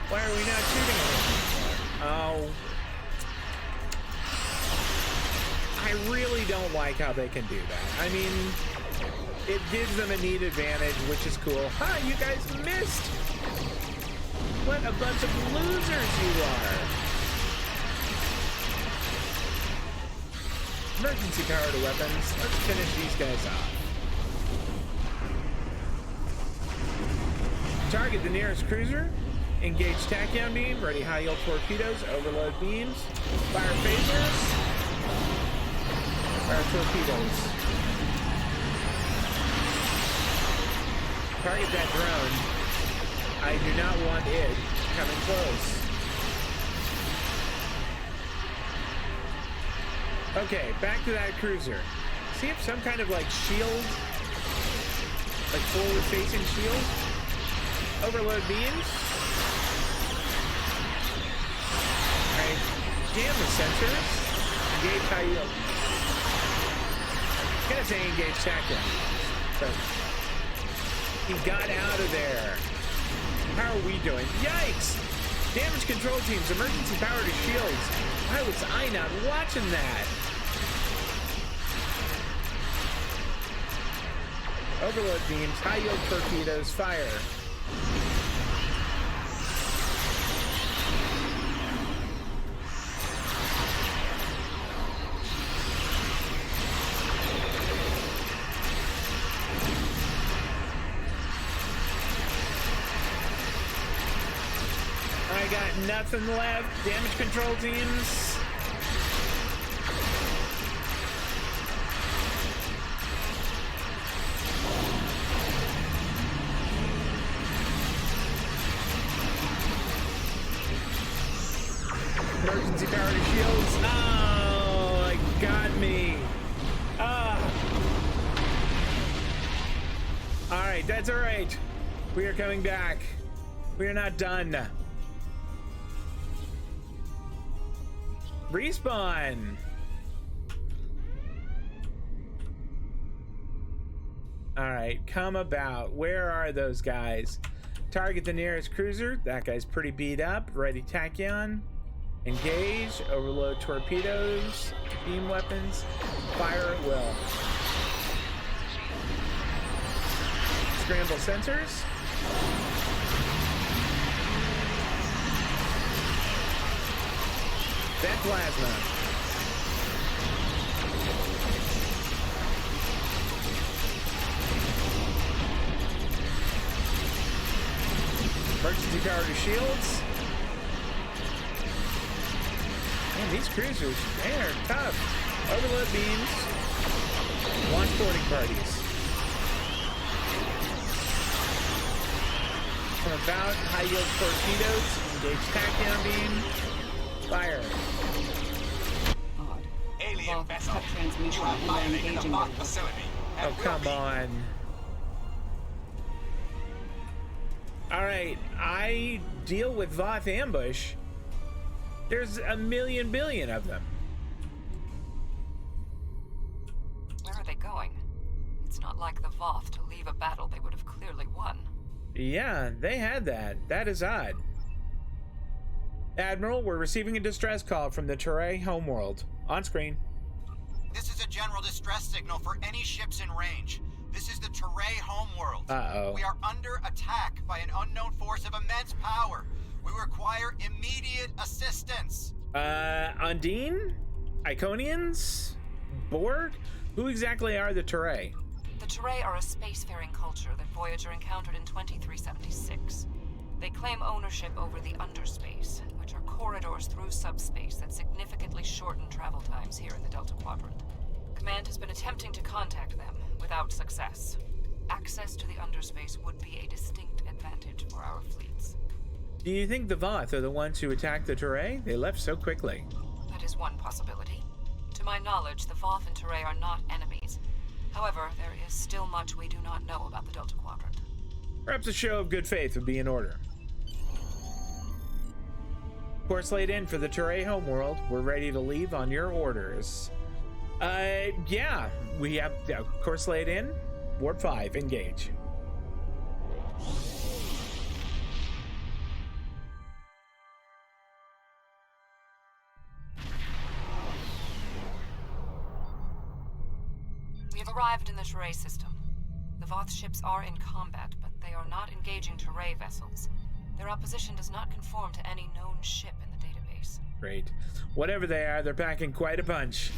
Why are we not shooting him? Oh. I really don't like how they can do that. I mean, it gives them a neat advantage, which is cool. Ha, you guys missed! What a bunch of losers you are! Emergency power to weapons. Let's finish these guys off. Target the nearest cruiser. Engage tachyon beam. Ready high yield torpedoes. Overload beams. Fire phasers. Fire torpedoes. Target that drone. I do not want it coming close. Okay, back to that cruiser. See if some kind of like shield, like forward-facing shield. Overload beams. Alright, jam the sensors. Engage high yield. I'm gonna say engage tachyon, but he got out of there. How are we doing? Yikes! Damage control teams, emergency power to shields. Why was I not watching that? Overload beams, high yield torpedoes, fire. I got nothing left. Damage control teams. Emergency power to shields. Oh, it got me. All right, that's all right. We are coming back. We are not done. Respawn. All right, come about. Where are those guys? Target the nearest cruiser. That guy's pretty beat up. Ready tachyon. Engage. Overload torpedoes. Beam weapons. Fire at will. Scramble sensors. Vent plasma. Emergency power to shields. Man, these cruisers, they are tough. Overload beams. Launch boarding parties. From about, high yield torpedoes. Engage tachyon beam. Fire. Odd. Alien Lock vessel. cut transmission You have and we are violated the engaging lock with facility. Oh, and will come be on. Alright, I deal with Voth ambush. There's a million billion of them. not like the Voth to leave a battle they would have clearly won. Yeah, they had that. That is odd. Admiral, we're receiving a distress call from the Turay homeworld. On screen. This is a general distress signal for any ships in range. This is the Turay homeworld. Uh-oh. We are under attack by an unknown force of immense power. We require immediate assistance. Undine? Iconians? Borg? Who exactly are the Turay? The Turay are a spacefaring culture that Voyager encountered in 2376. They claim ownership over the underspace, which are corridors through subspace that significantly shorten travel times here in the Delta Quadrant. Command has been attempting to contact them, without success. Access to the underspace would be a distinct advantage for our fleets. Do you think the Voth are the ones who attacked the Turay? They left so quickly. That is one possibility. To my knowledge, the Voth and Turay are not enemies. However, there is still much we do not know about the Delta Quadrant. Perhaps a show of good faith would be in order. Course laid in for the Turay homeworld. We're ready to leave on your orders. Yeah, we have course laid in. Warp 5, engage. We have arrived in the Turay system. The Voth ships are in combat, but they are not engaging Turay vessels. Their opposition does not conform to any known ship in the database. Great. Whatever they are, they're packing quite a punch.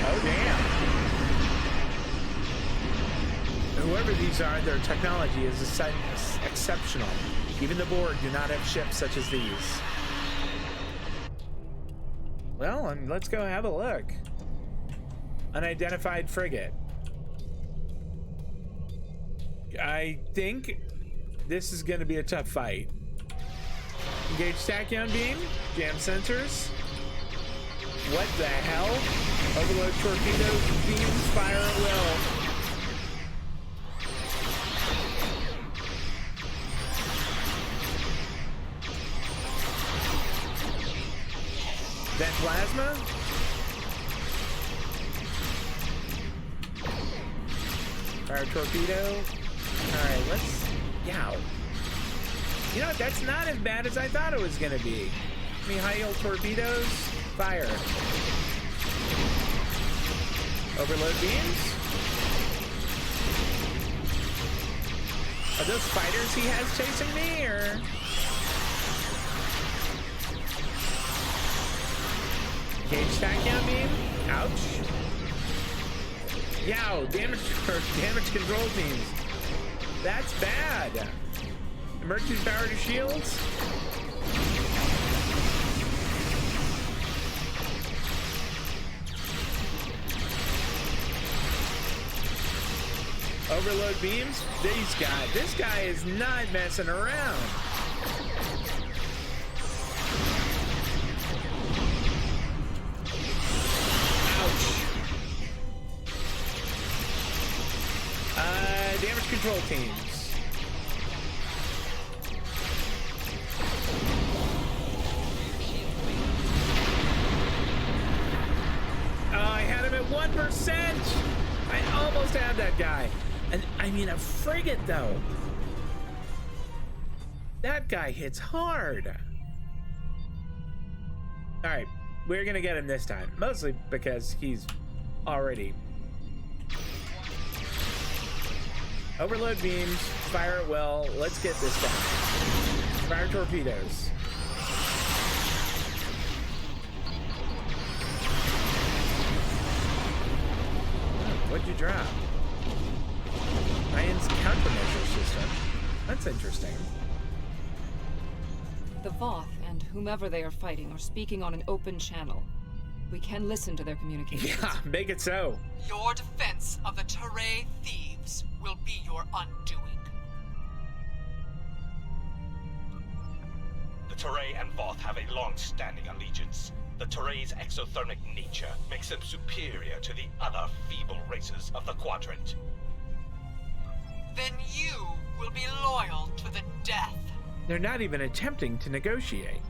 Oh, damn. Whoever these are, their technology is exceptional. Even the Borg do not have ships such as these. Well, let's go have a look. Unidentified frigate. I think this is going to be a tough fight. Engage tachyon beam. Jam sensors. What the hell? Overload torpedoes. Beams fire at will. Vent plasma. Fire torpedo. Alright, let's... Yow. You know what? That's not as bad as I thought it was going to be. I mean, high yield torpedoes. Fire. Overload beams. Are those spiders he has chasing me, or... Gauge tachyon beam. Ouch. Yow, damage control beams. That's bad. Emergency power to shields. Overload beams. This guy is not messing around. Damage control teams. Oh, I had him at 1%. I almost had that guy. And I mean, a frigate though. That guy hits hard. All right, we're gonna get him this time, mostly because he's already. Overload beams, fire at will. Let's get this guy. Fire torpedoes. What'd you drop? Ryan's countermeasure system. That's interesting. The Voth and whomever they are fighting are speaking on an open channel. We can listen to their communications. Yeah, make it so. Your defense of the Turay thieves will be your undoing. The Turay and Voth have a long-standing allegiance. The Turay's exothermic nature makes them superior to the other feeble races of the Quadrant. then you will be loyal to the death. They're not even attempting to negotiate.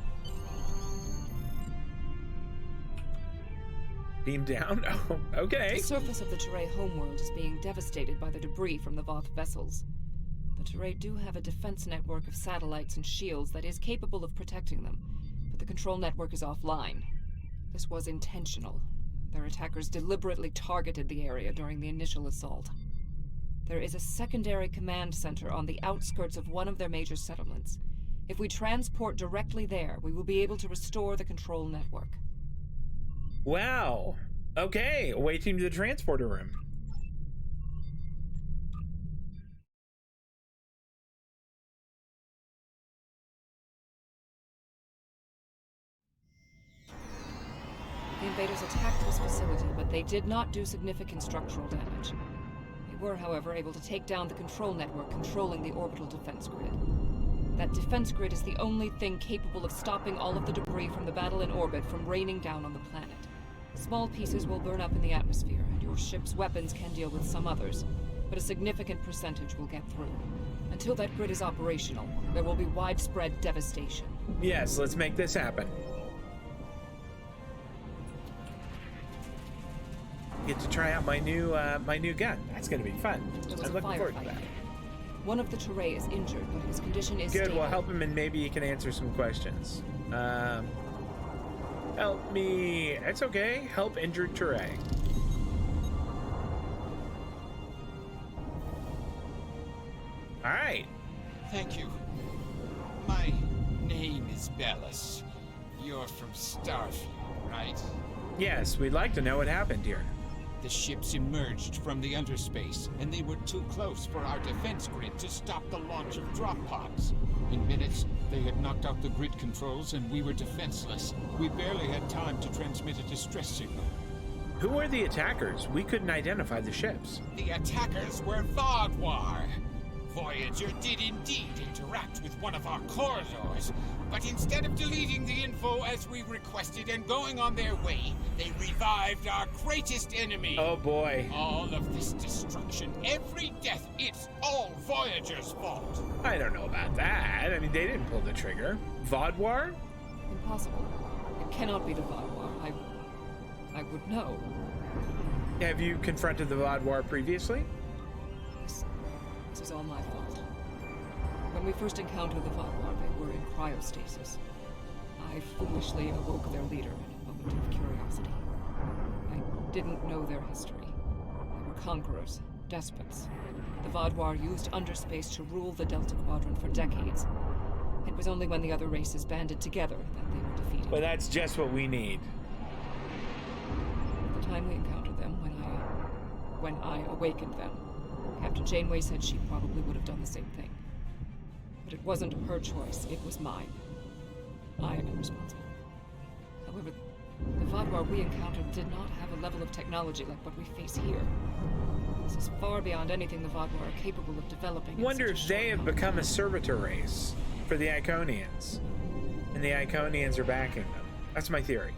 Beam down? Oh, okay. The surface of the Teray homeworld is being devastated by the debris from the Voth vessels. The Teray do have a defense network of satellites and shields that is capable of protecting them, but the control network is offline. This was intentional. Their attackers deliberately targeted the area during the initial assault. There is a secondary command center on the outskirts of one of their major settlements. If we transport directly there, we will be able to restore the control network. Wow. Okay, awaiting the transporter room. The invaders attacked this facility, but they did not do significant structural damage. They were, however, able to take down the control network controlling the orbital defense grid. That defense grid is the only thing capable of stopping all of the debris from the battle in orbit from raining down on the planet. Small pieces will burn up in the atmosphere, and your ship's weapons can deal with some others, but a significant percentage will get through. Until that grid is operational, there will be widespread devastation. Yes, let's make this happen. Get to try out my new gun. That's gonna be fun. I'm looking forward to that. One of the Teray is injured, but his condition is Good. stable. We'll help him, and maybe he can answer some questions. Help me. It's okay. Help injured Teray. All right. Thank you. My name is Bellis. You're from Starfleet, right? Yes, we'd like to know what happened here. The ships emerged from the underspace, and they were too close for our defense grid to stop the launch of drop pods. In minutes, they had knocked out the grid controls, and we were defenseless. We barely had time to transmit a distress signal. Who were the attackers? We couldn't identify the ships. The attackers were Vaadwaur. Voyager did indeed interact with one of our corridors, but instead of deleting the info as we requested and going on their way, they revived our greatest enemy. Oh boy. All of this destruction, every death, it's all Voyager's fault. I don't know about that. I mean, they didn't pull the trigger. Vaadwaur? Impossible. It cannot be the Vaadwaur. I would know. Have you confronted the Vaadwaur previously? This is all my fault. When we first encountered the Vaadwaur, they were in cryostasis. I foolishly awoke their leader in a moment of curiosity. I didn't know their history. They were conquerors, despots. The Vaadwaur used underspace to rule the Delta Quadrant for decades. It was only when the other races banded together that they were defeated. Well, that's just what we need. At the time we encountered them, when I awakened them, Captain Janeway said she probably would have done the same thing. But it wasn't her choice, it was mine. I am responsible. However, the Vaadwaur we encountered did not have a level of technology like what we face here. This is far beyond anything the Vaadwaur are capable of developing. Wonder if they have become a servitor race for the Iconians, and the Iconians are backing them. That's my theory.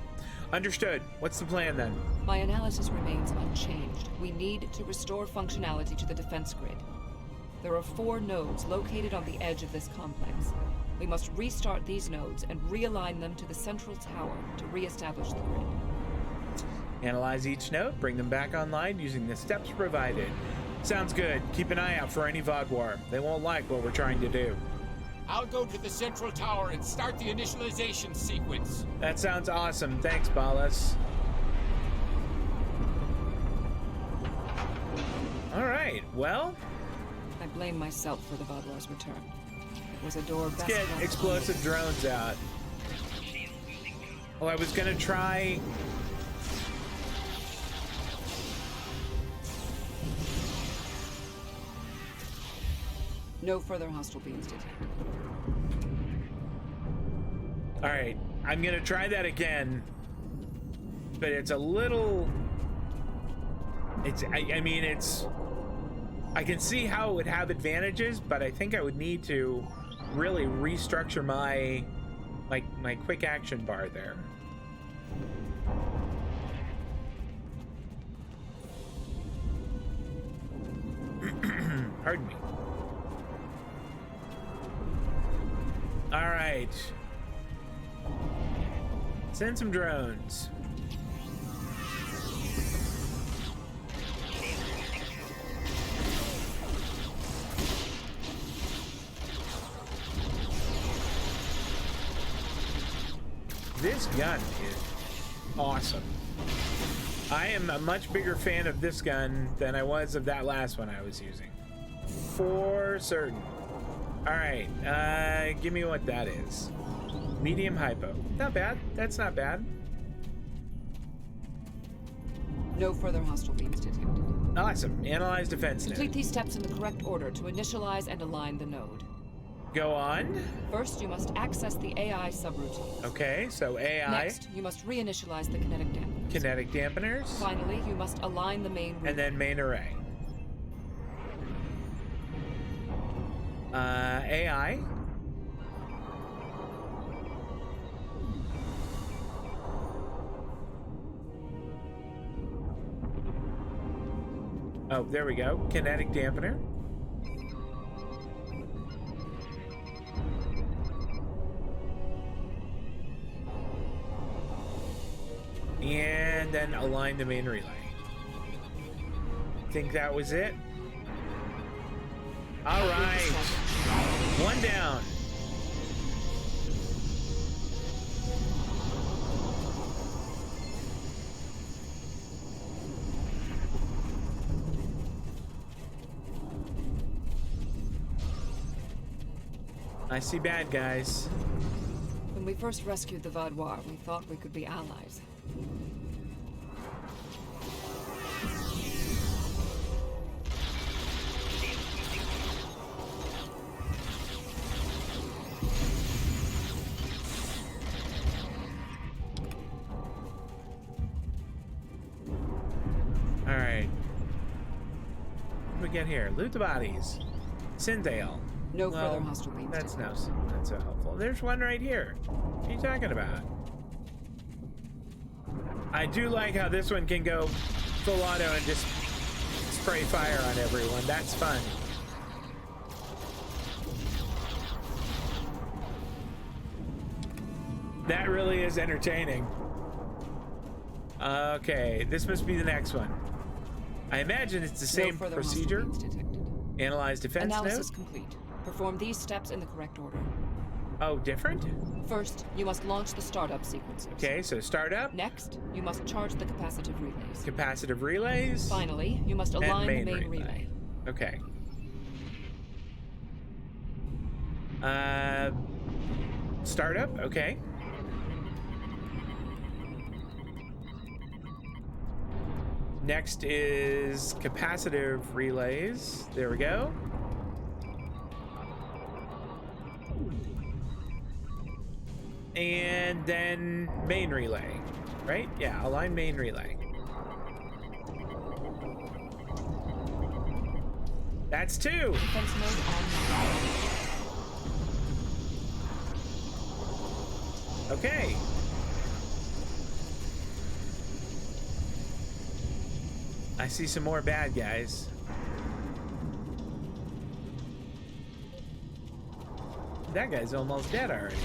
Understood. What's the plan then? My analysis remains unchanged. We need to restore functionality to the defense grid. There are 4 nodes located on the edge of this complex. We must restart these nodes and realign them to the central tower to re-establish the grid. Analyze each node, bring them back online using the steps provided. Sounds good. Keep an eye out for any Vaadwaur. They won't like what we're trying to do. I'll go to the central tower and start the initialization sequence. That sounds awesome. Thanks, Ballas. All right, well, I blame myself for the Vaadwaur's return. It was a door let's best get left explosive drones out. Oh, I was gonna try... No further hostile beings detected. All right, I'm gonna try that again, but it's a little... I mean, it's... I can see how it would have advantages, but I think I would need to really restructure my quick action bar there. Pardon me. All right. Send some drones. This gun is awesome. I am a much bigger fan of this gun than I was of that last one I was using. For certain. All right, give me what that is. Medium hypo. Not bad. That's not bad. No further hostile beams detected. Awesome. Analyze defense node. Complete these steps in the correct order to initialize and align the node. Go on. First, you must access the AI subroutine. Okay, so AI. Next, you must reinitialize the kinetic dampeners. Kinetic dampeners. Finally, you must align the main relay. And then main array. AI. Oh, there we go. Kinetic dampener. And then align the main relay. Think that was it? All right. One down. I see bad guys. When we first rescued the Vaadwaur, we thought we could be allies. All right. What do we get here? Loot the bodies. Sindale. No further hostile beams That's detected. not so helpful. There's one right here. What are you talking about? I do like how this one can go full auto and just spray fire on everyone. That's fun. That really is entertaining. Okay, this must be the next one. I imagine it's the same further procedure. hostile beams detected. Analyze defense Analysis node. complete. Perform these steps in the correct order. Oh, different? First, you must launch the startup sequencers. Okay, so startup, Next, you must charge the capacitive relays. capacitive relays, Finally, you must align and the main main relay. Okay. Startup, okay. Next is capacitive relays. There we go. And then main relay, right? Yeah, align main relay. That's two. Defense mode on. Okay. I see some more bad guys. That guy's almost dead already.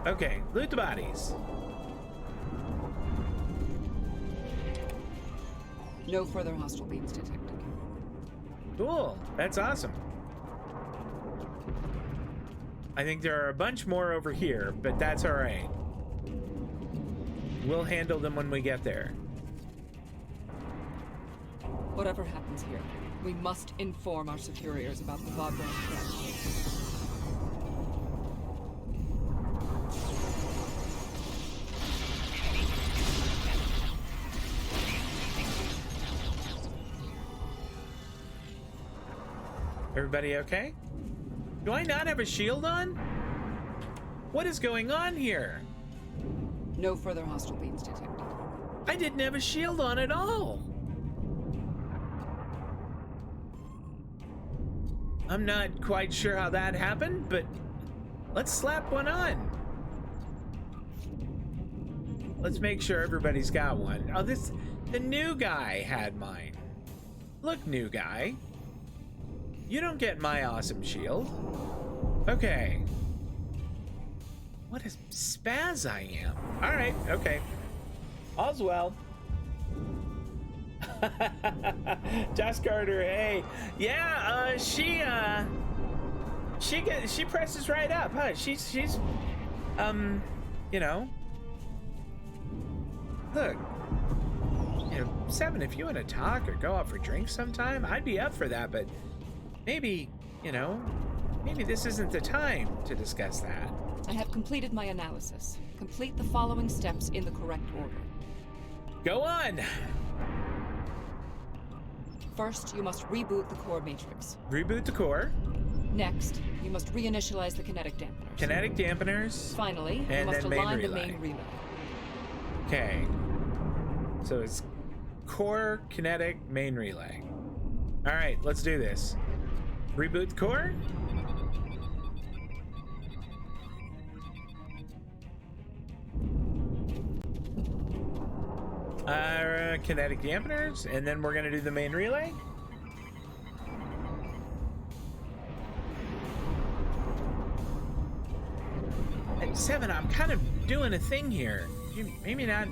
Okay, loot the bodies. No further hostile beams detected. Cool, that's awesome. I think there are a bunch more over here, but that's all right. We'll handle them when we get there. Whatever happens here, we must inform our superiors about the Vaadwaur threat. Everybody okay? Do I not have a shield on? What is going on here? No further hostile beams detected. I didn't have a shield on at all. I'm not quite sure how that happened, but let's slap one on. Let's make sure everybody's got one. Oh, the new guy had mine. Look, new guy. You don't get my awesome shield. Okay. What a spaz I am. All right, okay. All's well. Josh Carter, hey. Yeah, she presses right up, huh? She's you know, look, you know, Seven, if you want to talk or go out for drinks sometime, I'd be up for that, but maybe, you know, maybe this isn't the time to discuss that. I have completed my analysis. Complete the following steps in the correct order. Go on! First, you must reboot the core matrix. Reboot the core. Next, you must reinitialize the kinetic dampeners. Kinetic dampeners. Finally, and you must then align main the main relay. Okay. So it's core, kinetic, main relay. All right, let's do this. Reboot the core. Kinetic dampeners, and then we're gonna do the main relay. At 7, I'm kind of doing a thing here. You maybe not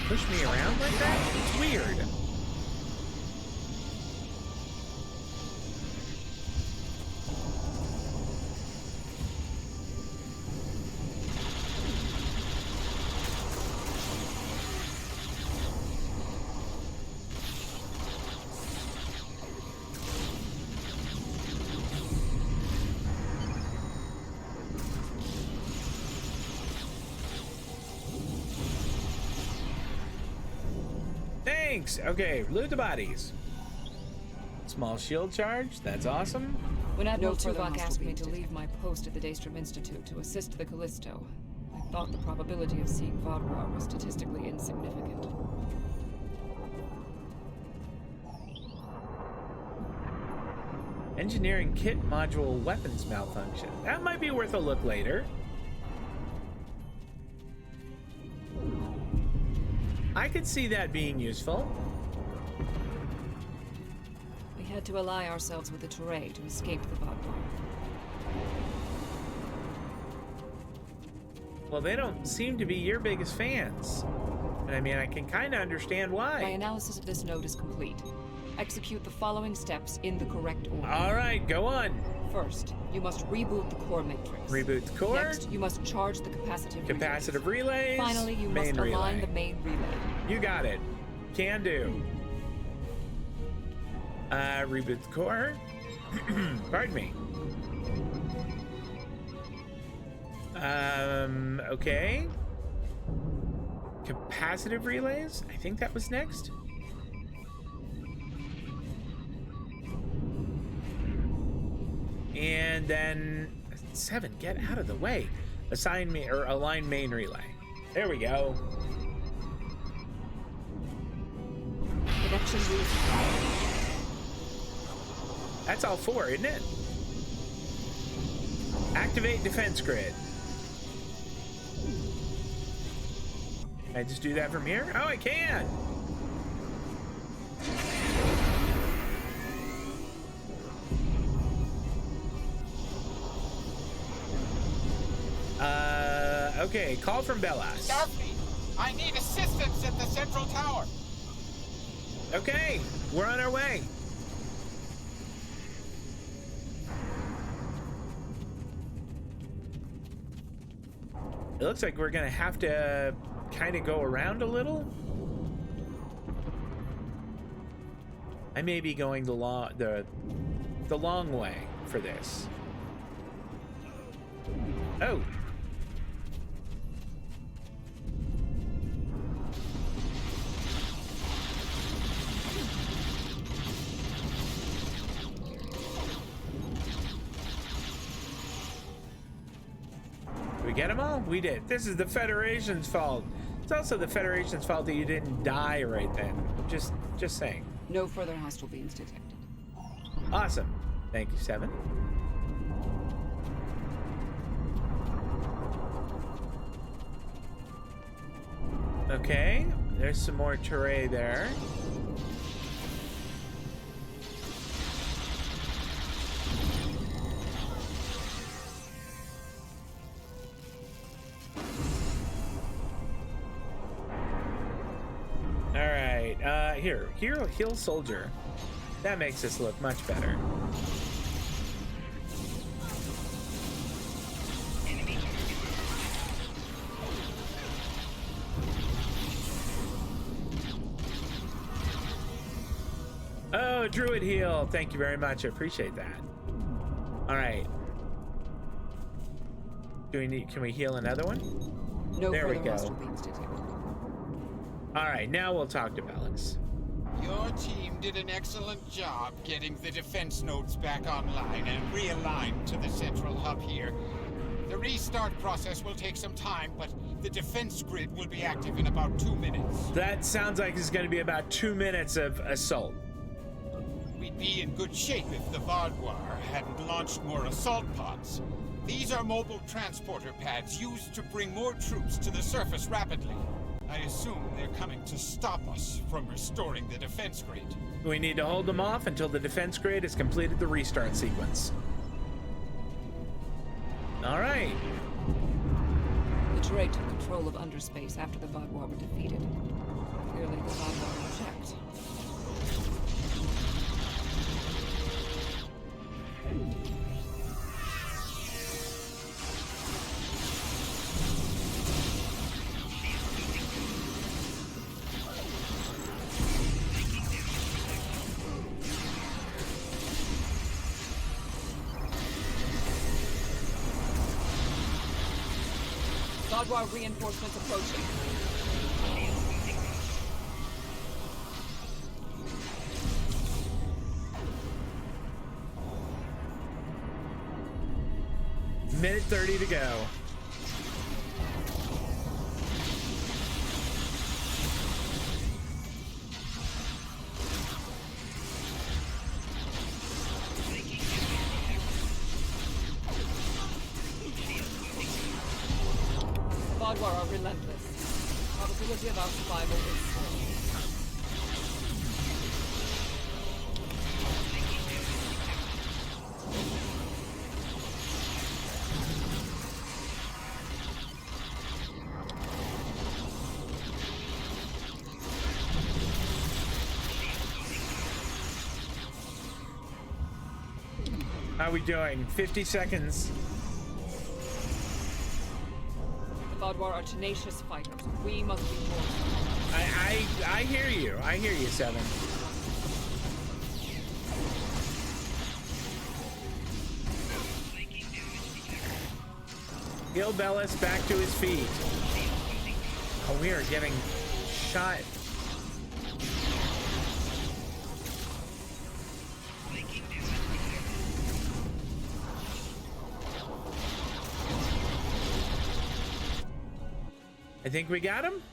push me around like that? It's weird. Thanks. Okay, loot the bodies. Small shield charge. That's awesome. When Admiral Tuvok asked me to leave my post at the Daystrom Institute to assist the Callisto, I thought the probability of seeing Vaadwaur was statistically insignificant. Engineering kit module weapons malfunction. That might be worth a look later. I could see that being useful. We had to ally ourselves with the Teray to escape the Vaadwaur. Well, they don't seem to be your biggest fans. And I mean, I can kind of understand why. My analysis of this node is complete. Execute the following steps in the correct order. All right, go on. First, you must reboot the core matrix. Reboot the core. Next, you must charge the capacitive relays. Finally, you must align the main relay. You got it. Can do. Reboot the core. Pardon me. Okay. Capacitive relays? I think that was next. And then 7, get out of the way. Assign me or align main relay. There we go. Connection reestablished. That's all 4, isn't it? Activate defense grid. Can I just do that from here? Oh, I can. Okay, call from Bellas. Starfleet, I need assistance at the central tower. Okay, we're on our way. It looks like we're gonna have to kind of go around a little. I may be going the long way for this. Oh. Did we get them all? We did. This is the Federation's fault. It's also the Federation's fault that you didn't die right then. Just saying. No further hostile beings detected. Awesome. Thank you, 7. Okay, there's some more terrain there. All right, here, heal soldier. That makes us look much better. Oh, druid heal. Thank you very much. I appreciate that. All right. Can we heal another one? No there we further go. hostile beams detected. All right, now we'll talk to Bellix. Your team did an excellent job getting the defense nodes back online and realigned to the central hub here. The restart process will take some time, but the defense grid will be active in about 2 minutes. That sounds like it's going to be about 2 minutes of assault. We'd be in good shape if the Vaadwaur hadn't launched more assault pods. These are mobile transporter pads used to bring more troops to the surface rapidly. I assume they're coming to stop us from restoring the defense grid. We need to hold them off until the defense grid has completed the restart sequence. All right. The Teray took control of underspace after the Vaadwaur were defeated. Clearly, the Vaadwaur were checked. Vaadwaur reinforcements approaching. Minute 30 to go. Vaadwaur are relentless. Probability of our survival is slim. How are we doing? 50 seconds. The Vaadwaur are tenacious fighters. We must be more. I hear you. I hear you, 7. Heal Bellis back to his feet. Oh, we are getting shot. I think we got him.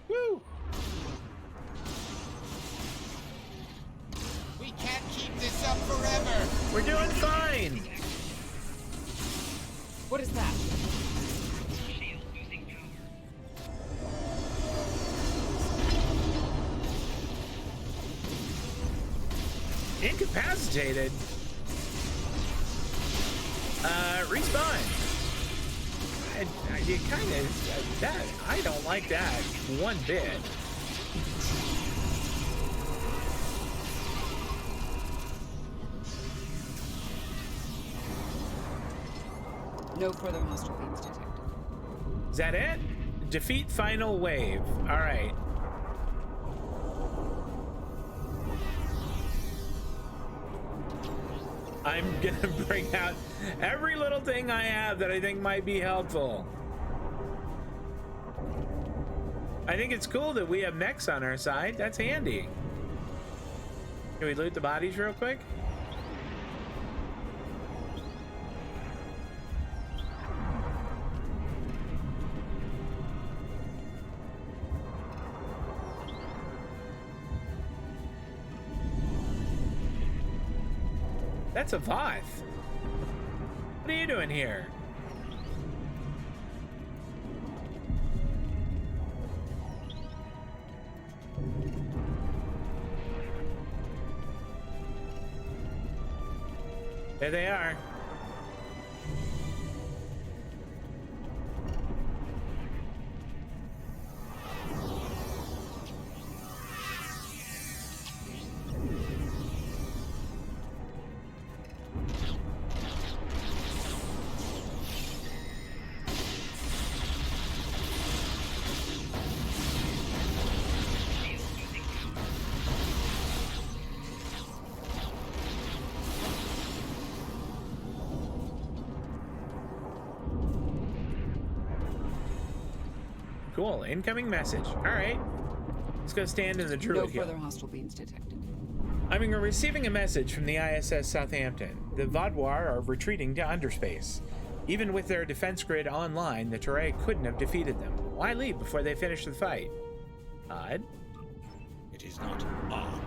Woo! We can't keep this up forever. We're doing fine. What is that? Incapacitated. Respawn. You kind of that. I don't like that one bit. No further hostile beams detected. Is that it? Defeat final wave. All right. I'm gonna bring out every little thing I have that I think might be helpful. I think it's cool that we have mechs on our side. That's handy. Can we loot the bodies real quick? that's a Voth. What are you doing here? There they are. Cool. Incoming message. All right. Let's go stand in the druid No hill. further hostile beings detected. I'm receiving a message from the ISS Southampton. The Vaadwaur are retreating to underspace. Even with their defense grid online, the Turay couldn't have defeated them. Why leave before they finish the fight? Odd. It is not odd.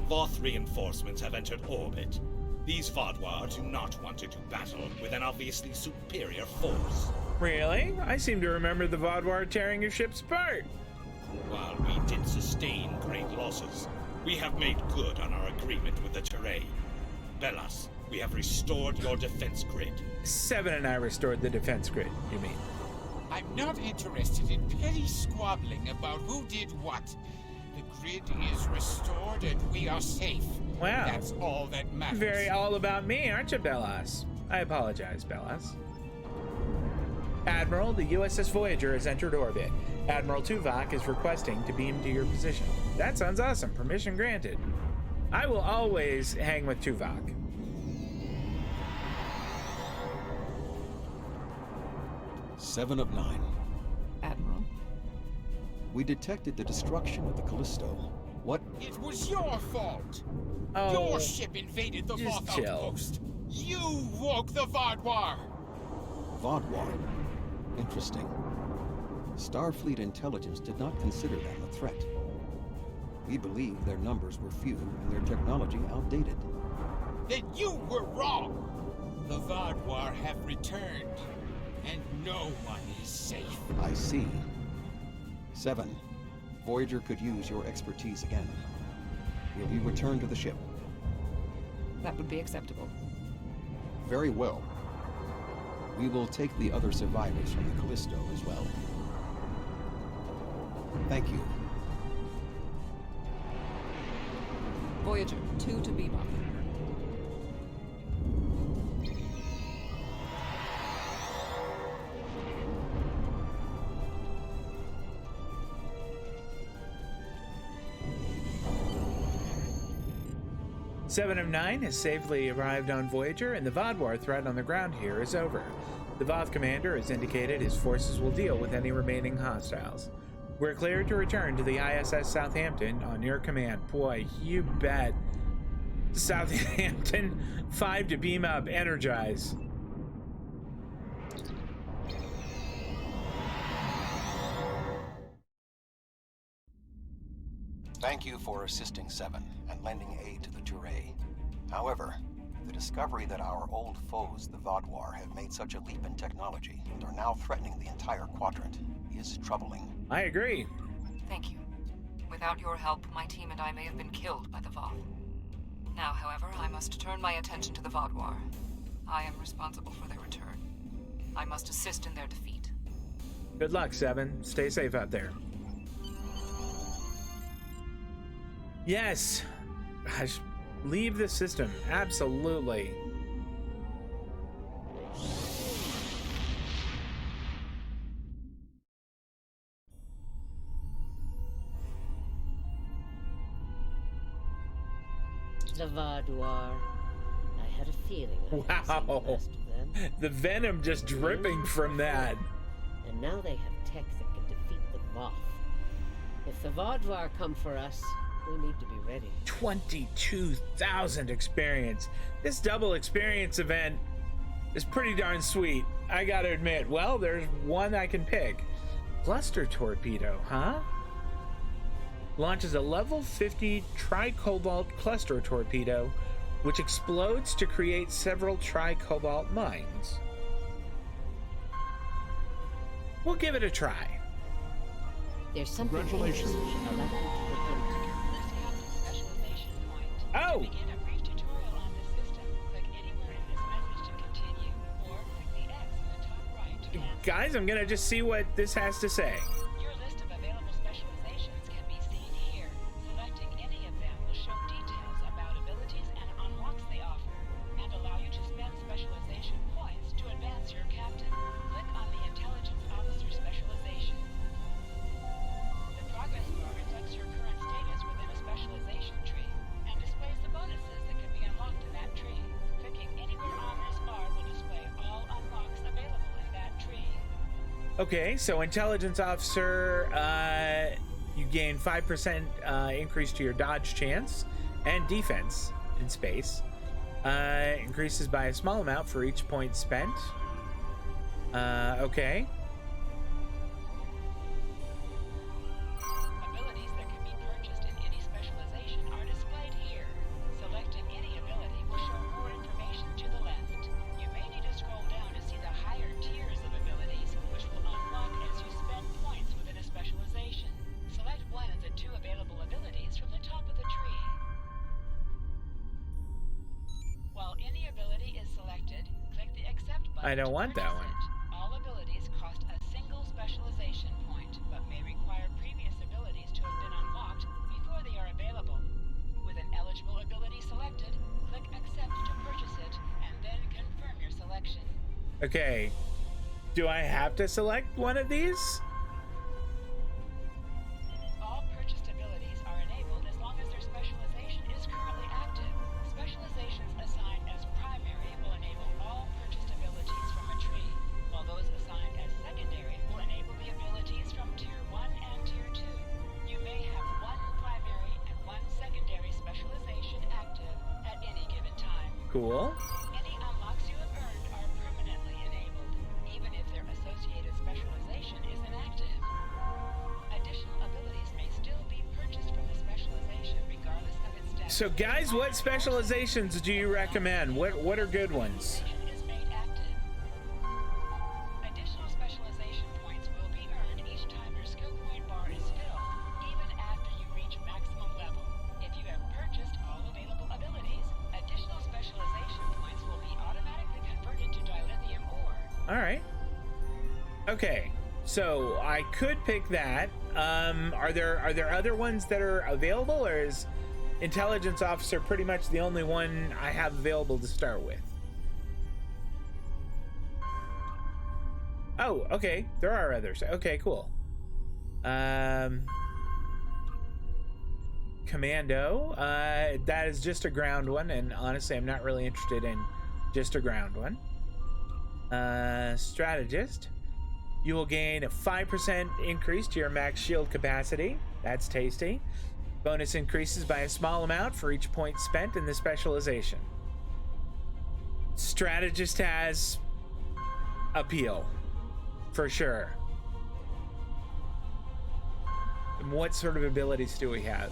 Voth reinforcements have entered orbit. These Vaadwaur do not want to do battle with an obviously superior force. Really? I seem to remember the Vaadwaur tearing your ships apart. While we did sustain great losses, we have made good on our agreement with the Turay. Belas, we have restored your defense grid. Seven and I restored the defense grid, you mean? I'm not interested in petty squabbling about who did what. The grid is restored and we are safe. Wow. That's all that matters. Very all about me, aren't you, Belas? I apologize, Belas. Admiral, the USS Voyager has entered orbit. Admiral Tuvok is requesting to beam to your position. That sounds awesome. Permission granted. I will always hang with Tuvok. Seven of 9. Admiral? We detected the destruction of the Callisto. What? It was your fault. Oh, Your ship invaded the just Voth chill. outpost. You woke the Vaadwaur. Vaadwaur. Interesting. Starfleet intelligence did not consider them a threat. We believe their numbers were few and their technology outdated. Then you were wrong. The Vaadwaur have returned, and no one is safe. I see. 7. Voyager could use your expertise again. Will you return to the ship? That would be acceptable. Very well. We will take the other survivors from the Callisto as well. Thank you. Voyager, 2 to beam up. Seven of 9 has safely arrived on Voyager, and the Vaadwaur threat on the ground here is over. The Voth commander has indicated his forces will deal with any remaining hostiles. We're cleared to return to the ISS Southampton on your command. Boy, you bet. Southampton, 5 to beam up, energize. Thank you for assisting 7 and lending aid to the Turay. However, the discovery that our old foes, the Vaadwaur, have made such a leap in technology and are now threatening the entire quadrant is troubling. I agree. Thank you. Without your help, my team and I may have been killed by the Voth. Now, however, I must turn my attention to the Vaadwaur. I am responsible for their return. I must assist in their defeat. Good luck, 7. Stay safe out there. Yes. Gosh, leave the system. Absolutely. The Vaadwaur. I had a feeling I had seen the Wow. last of them. The venom just dripping from that. And now they have tech that can defeat the Voth. If the Vaadwaur come for us, we need to be ready. 22,000 experience. This double experience event is pretty darn sweet. I gotta admit. Well, there's one I can pick. Cluster torpedo, huh? Launches a level 50 tricobalt cluster torpedo which explodes to create several tri-cobalt mines. We'll give it a try. There's something. Congratulations. Oh! Begin a brief tutorial on the system. Click anywhere in this message to continue, or click the X in the top right to cancel. Guys, I'm gonna just see what this has to say. Your list of available specializations can be seen here. Selecting any of them will show details about abilities and unlocks they offer, and allow you to spend specialization points to advance your captain. Click on the Intelligence Officer specialization. The progress bar reflects your current status within a specialization tree, and displays the bonuses that can be unlocked in that tree. Clicking anywhere on this bar will display all unlocks available in that tree. Okay, so intelligence officer, you gain 5% increase to your dodge chance and defense in space. Increases by a small amount for each point spent. Okay. Abilities that can be purchased in any specialization are displayed here. Selecting any ability will show more information to the left. You may need to scroll down to see the higher tiers of abilities, which will unlock as you spend points within a specialization. Select one of the 2 available abilities from the top of the tree. While any ability is selected, click the Accept button. I don't to want that purchase one. it. All abilities cost a single specialization point, but may require previous abilities to have been unlocked before they are available. With an eligible ability selected, click Accept to purchase it, and then confirm your selection. Okay. Do I have to select one of these? All purchased abilities are enabled as long as their specialization is currently active. Specializations assigned as primary will enable all purchased abilities from a tree, while those assigned as secondary will enable the abilities from Tier 1 and Tier 2. You may have one primary and one secondary specialization active at any given time. Cool. Any unlocks you have earned are permanently enabled, even if their associated specialization is inactive. Additional abilities may still be purchased from the specialization regardless of its status. So guys, what specializations do you recommend? What are good ones? Is made active. Additional specialization points will be earned each time your skill point bar is filled, even after you reach maximum level. If you have purchased all available abilities, additional specialization points will be automatically converted to dilithium ore. All right. Okay. So I could pick that. Are there other ones that are available, or is intelligence officer pretty much the only one I have available to start with? Oh, okay. There are others. Okay, cool. Commando. That is just a ground one, and honestly, I'm not really interested in just a ground one. Strategist. You will gain a 5% increase to your max shield capacity. That's tasty. Bonus increases by a small amount for each point spent in the specialization. Strategist has appeal, for sure. And what sort of abilities do we have?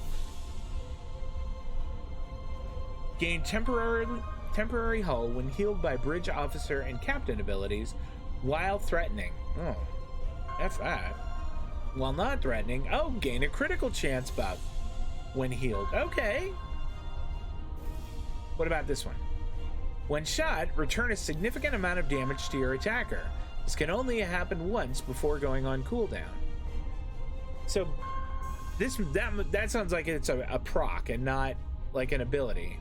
Gain temporary hull when healed by bridge officer and captain abilities while threatening. Oh, F that. While not threatening, oh, gain a critical chance buff when healed. Okay. What about this one? When shot, return a significant amount of damage to your attacker. This can only happen once before going on cooldown. So that sounds like it's a proc and not like an ability.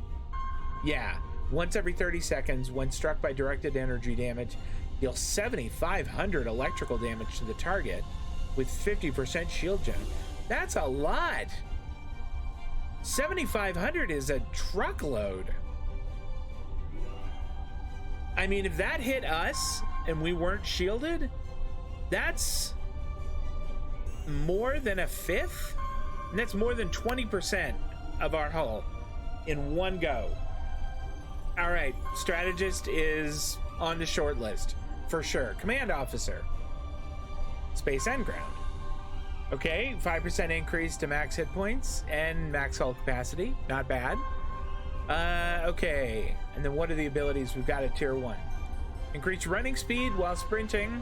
Yeah, once every 30 seconds, when struck by directed energy damage, deal 7,500 electrical damage to the target with 50% shield gen. That's a lot. 7,500 is a truckload. I mean, if that hit us and we weren't shielded, that's more than a fifth, and that's more than 20% of our hull in one go. All right, strategist is on the short list for sure. Command officer, space and ground. Okay, 5% increase to max hit points and max hull capacity. Not bad. Okay. And then what are the abilities we've got at tier 1? Increase running speed while sprinting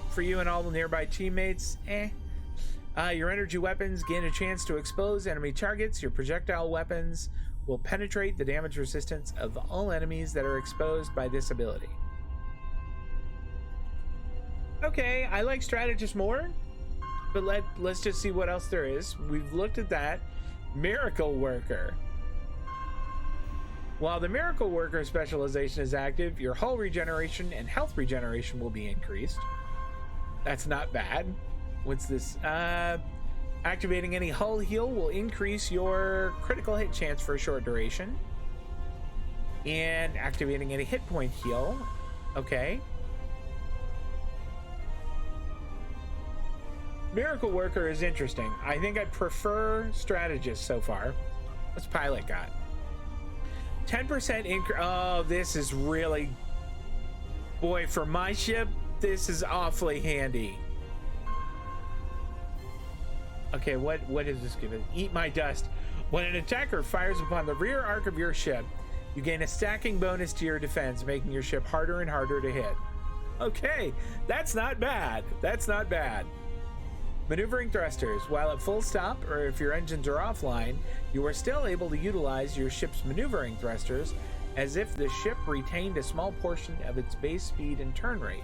for you and all the nearby teammates. Your energy weapons gain a chance to expose enemy targets. Your projectile weapons will penetrate the damage resistance of all enemies that are exposed by this ability. Okay, I like strategist more, but let's just see what else there is. We've looked at that. Miracle Worker. While the Miracle Worker specialization is active, your hull regeneration and health regeneration will be increased. That's not bad. What's this? Activating any hull heal will increase your critical hit chance for a short duration. And activating any hit point heal. Okay. Miracle Worker is interesting. I think I prefer Strategist so far. What's Pilot got? 10% increase. Oh, this is really... Boy, for my ship, this is awfully handy. Okay, what does this give it? Eat my dust. When an attacker fires upon the rear arc of your ship, you gain a stacking bonus to your defense, making your ship harder and harder to hit. Okay, that's not bad. That's not bad. Maneuvering thrusters. While at full stop, or if your engines are offline, you are still able to utilize your ship's maneuvering thrusters as if the ship retained a small portion of its base speed and turn rate.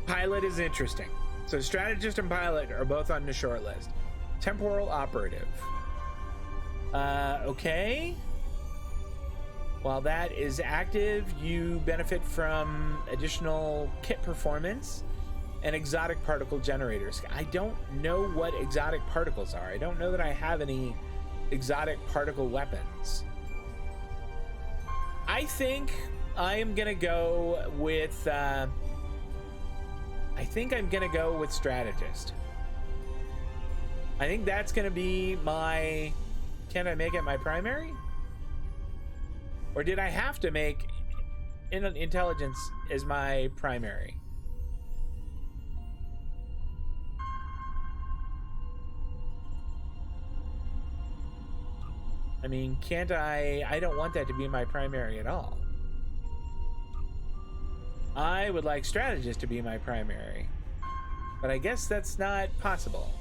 Pilot is interesting. So Strategist and Pilot are both on the short list. Temporal Operative. Okay. While that is active, you benefit from additional kit performance and exotic particle generators. I don't know what exotic particles are. I don't know that I have any exotic particle weapons. I think I am gonna go with Strategist. I think that's gonna be my... Can I make it my primary? Or did I have to make intelligence as my primary? I mean, can't I don't want that to be my primary at all. I would like Strategist to be my primary, but I guess that's not possible.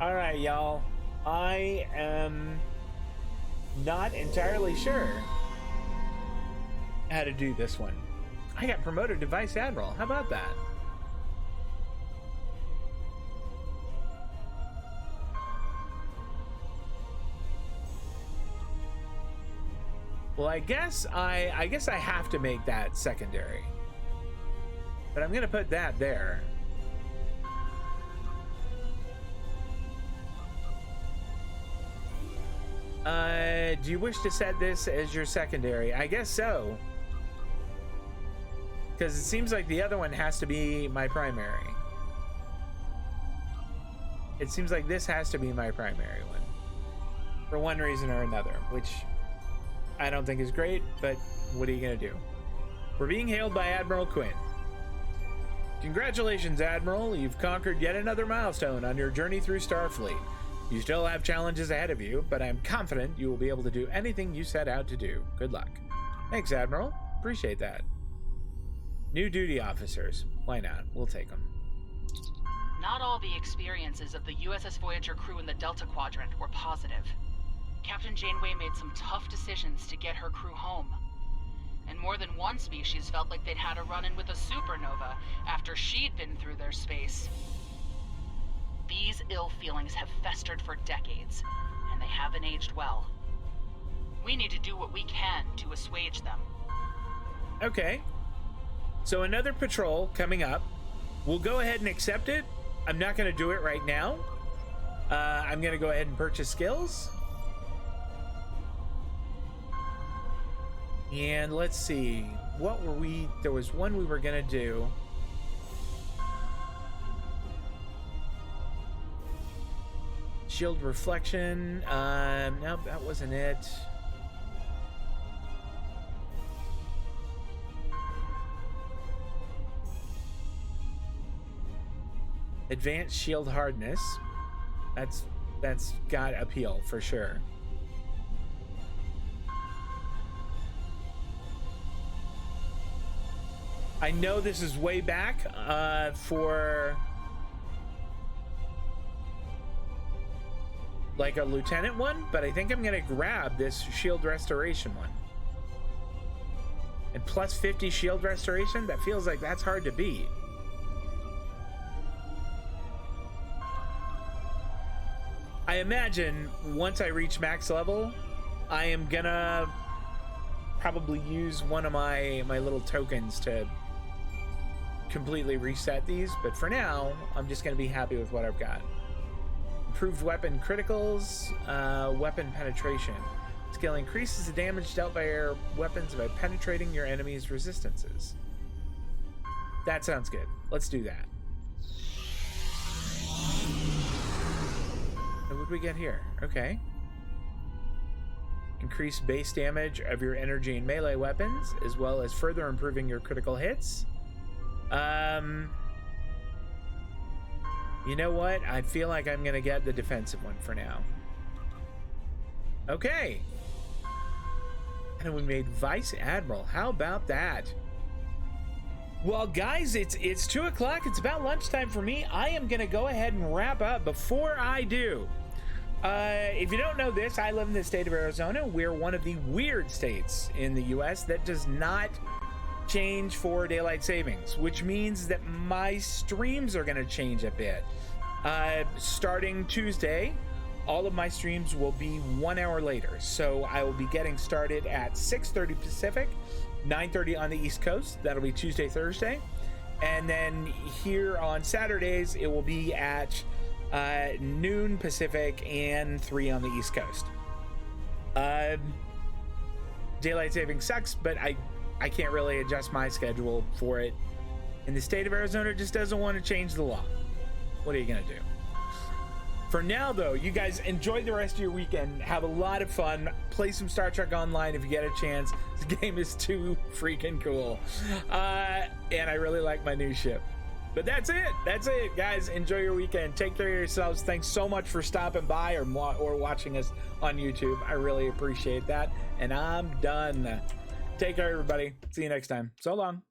All right, y'all. I am not entirely sure how to do this one. I got promoted to Vice Admiral. How about that? Well, I guess I have to make that secondary. But I'm gonna put that there. Do you wish to set this as your secondary? I guess so. Because it seems like the other one has to be my primary. It seems like this has to be my primary one. For one reason or another, which I don't think is great, but what are you gonna do? We're being hailed by Admiral Quinn. Congratulations, Admiral. You've conquered yet another milestone on your journey through Starfleet. You still have challenges ahead of you, but I'm confident you will be able to do anything you set out to do. Good luck. Thanks, Admiral. Appreciate that. New duty officers. Why not? We'll take them. Not all the experiences of the USS Voyager crew in the Delta Quadrant were positive. Captain Janeway made some tough decisions to get her crew home. And more than one species felt like they'd had a run-in with a supernova after she'd been through their space. These ill feelings have festered for decades, and they haven't aged well. We need to do what we can to assuage them. Okay. So another patrol coming up. We'll go ahead and accept it. I'm not going to do it right now. I'm going to go ahead and purchase skills. And let's see. What were we... There was one we were going to do. Shield reflection. Nope, that wasn't it. Advanced shield hardness. That's got appeal for sure. I know this is way back for like a lieutenant one, but I think I'm gonna grab this shield restoration one. And plus 50 shield restoration, that feels like that's hard to beat. I imagine once I reach max level, I am gonna probably use one of my little tokens to completely reset these, but for now, I'm just gonna be happy with what I've got. Improved weapon criticals, weapon penetration. Skill increases the damage dealt by your weapons by penetrating your enemy's resistances. That sounds good. Let's do that. So what did we get here? Okay. Increase base damage of your energy and melee weapons, as well as further improving your critical hits. You know what? I feel like I'm gonna get the defensive one for now. Okay. And we made Vice Admiral. How about that? Well, guys, it's 2 o'clock. It's about lunchtime for me. I am gonna go ahead and wrap up. Before I do, if you don't know this, I live in the state of Arizona. We're one of the weird states in the U.S. that does not change for daylight savings, which means that my streams are going to change a bit. Starting Tuesday, all of my streams will be 1 hour later. So I will be getting started at 6:30 Pacific, 9:30 on the East Coast. That'll be Tuesday, Thursday. And then here on Saturdays, it will be at noon Pacific and 3 on the East Coast. Daylight saving sucks, but I can't really adjust my schedule for it. And the state of Arizona just doesn't want to change the law. What are you gonna do? For now, though, you guys enjoy the rest of your weekend. Have a lot of fun. Play some Star Trek Online if you get a chance. This game is too freaking cool. And I really like my new ship. But that's it, guys. Enjoy your weekend. Take care of yourselves. Thanks so much for stopping by or watching us on YouTube. I really appreciate that. And I'm done. Take care, everybody. See you next time. So long.